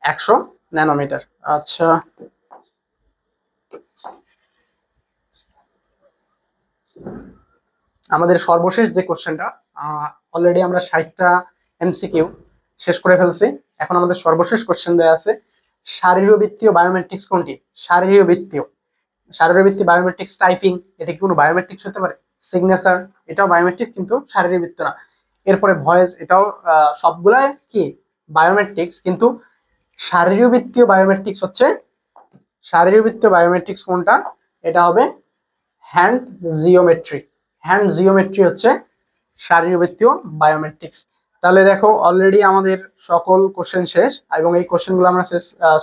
100 ন্যানোমিটার। আচ্ছা, আমাদের সর্বশেষ যে কোশ্চেনটা, অলরেডি আমরা 60টা এমসিকিউ শেষ করে ফেলছি। এখন আমাদের সর্বশেষ কোশ্চেন দেওয়া আছে শারীরবৃত্তীয় বায়োমেট্রিক্স কোনটি। শারীরবৃত্তীয় বায়োমেট্রিক্স টাইপিং, এটা কি কোনো বায়োমেট্রিক্স হতে পারে। সিগনেচার, এটাও বায়োমেট্রিক্স কিন্তু শারীরবৃত্ত না। এরপরে ভয়েস, এটাও সবগুলাই কি বায়োমেট্রিক্স, কিন্তু শারীরবৃত্তীয় বায়োমেট্রিক্স কোনটা, এটা হবে হ্যান্ড জিওমেট্রি। হ্যান্ড জিওমেট্রি হচ্ছে শারীরবৃত্তীয় বায়োমেট্রিক্স। তাহলে দেখো অলরেডি আমাদের সকল কোশ্চেন শেষ, এবং এই কোশ্চেনগুলো আমরা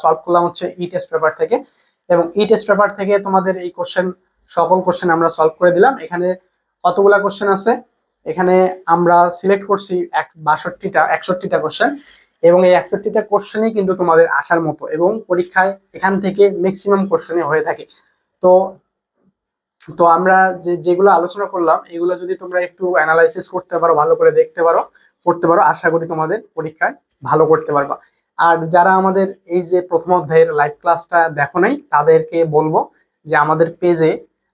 সলভ করলাম হচ্ছে ই টেস্ট পেপার থেকে, এবং ই টেস্ট পেপার থেকে তোমাদের এই সকল কোশ্চেন আমরা সলভ করে দিলাম। এখানে কতগুলা কোশ্চেন আছে, এখানে আমরা সিলেক্ট করছি 61টা কোশ্চেন, এবং এই 61টা কোশ্চেনই কিন্তু তোমাদের আসার মতো, এবং পরীক্ষায় এখান থেকে ম্যাক্সিমাম কোশ্চেনই হয়ে থাকে। তো তো আমরা যেগুলো আলোচনা করলাম এগুলো যদি তোমরা একটু অ্যানালাইসিস করতে পারো, ভালো করে দেখতে পারো, পড়তে পারো, আশা করি তোমাদের পরীক্ষায় ভালো করতে পারবা। আর যারা আমাদের এই যে প্রথম অধ্যায়ের লাইভ ক্লাসটা দেখো নাই, তাদেরকে বলবো যে আমাদের পেজে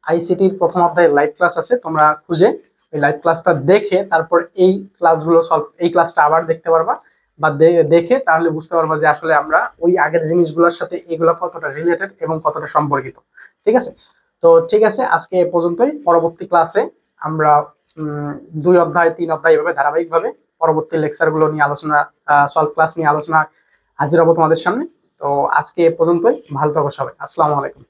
আইসিটির প্রথম অধ্যায়ের লাইভ ক্লাস আছে, তোমরা খুঁজে এই লাইভ ক্লাসটা দেখে তারপর এই ক্লাসটা আবার দেখতে পারবা, বা দেখে তাহলে বুঝতে পারবা যে আসলে আমরা ওই আগের জিনিসগুলোর সাথে এগুলো কতটা রিলেটেড এবং কতটা সম্পর্কিত। ঠিক আছে, তো ঠিক আছে, আজকে এ পর্যন্তই। পরবর্তী ক্লাসে আমরা 2 অধ্যায় 3 অধ্যায় এভাবে ধারাবাহিকভাবে পরবর্তী লেকচার গুলো নিয়ে আলোচনা, সলভ ক্লাস নিয়ে আলোচনা হাজির হবো তোমাদের সামনে। তো আজকে এ পর্যন্তই, ভালো থাকো সবাই, আসসালামু আলাইকুম।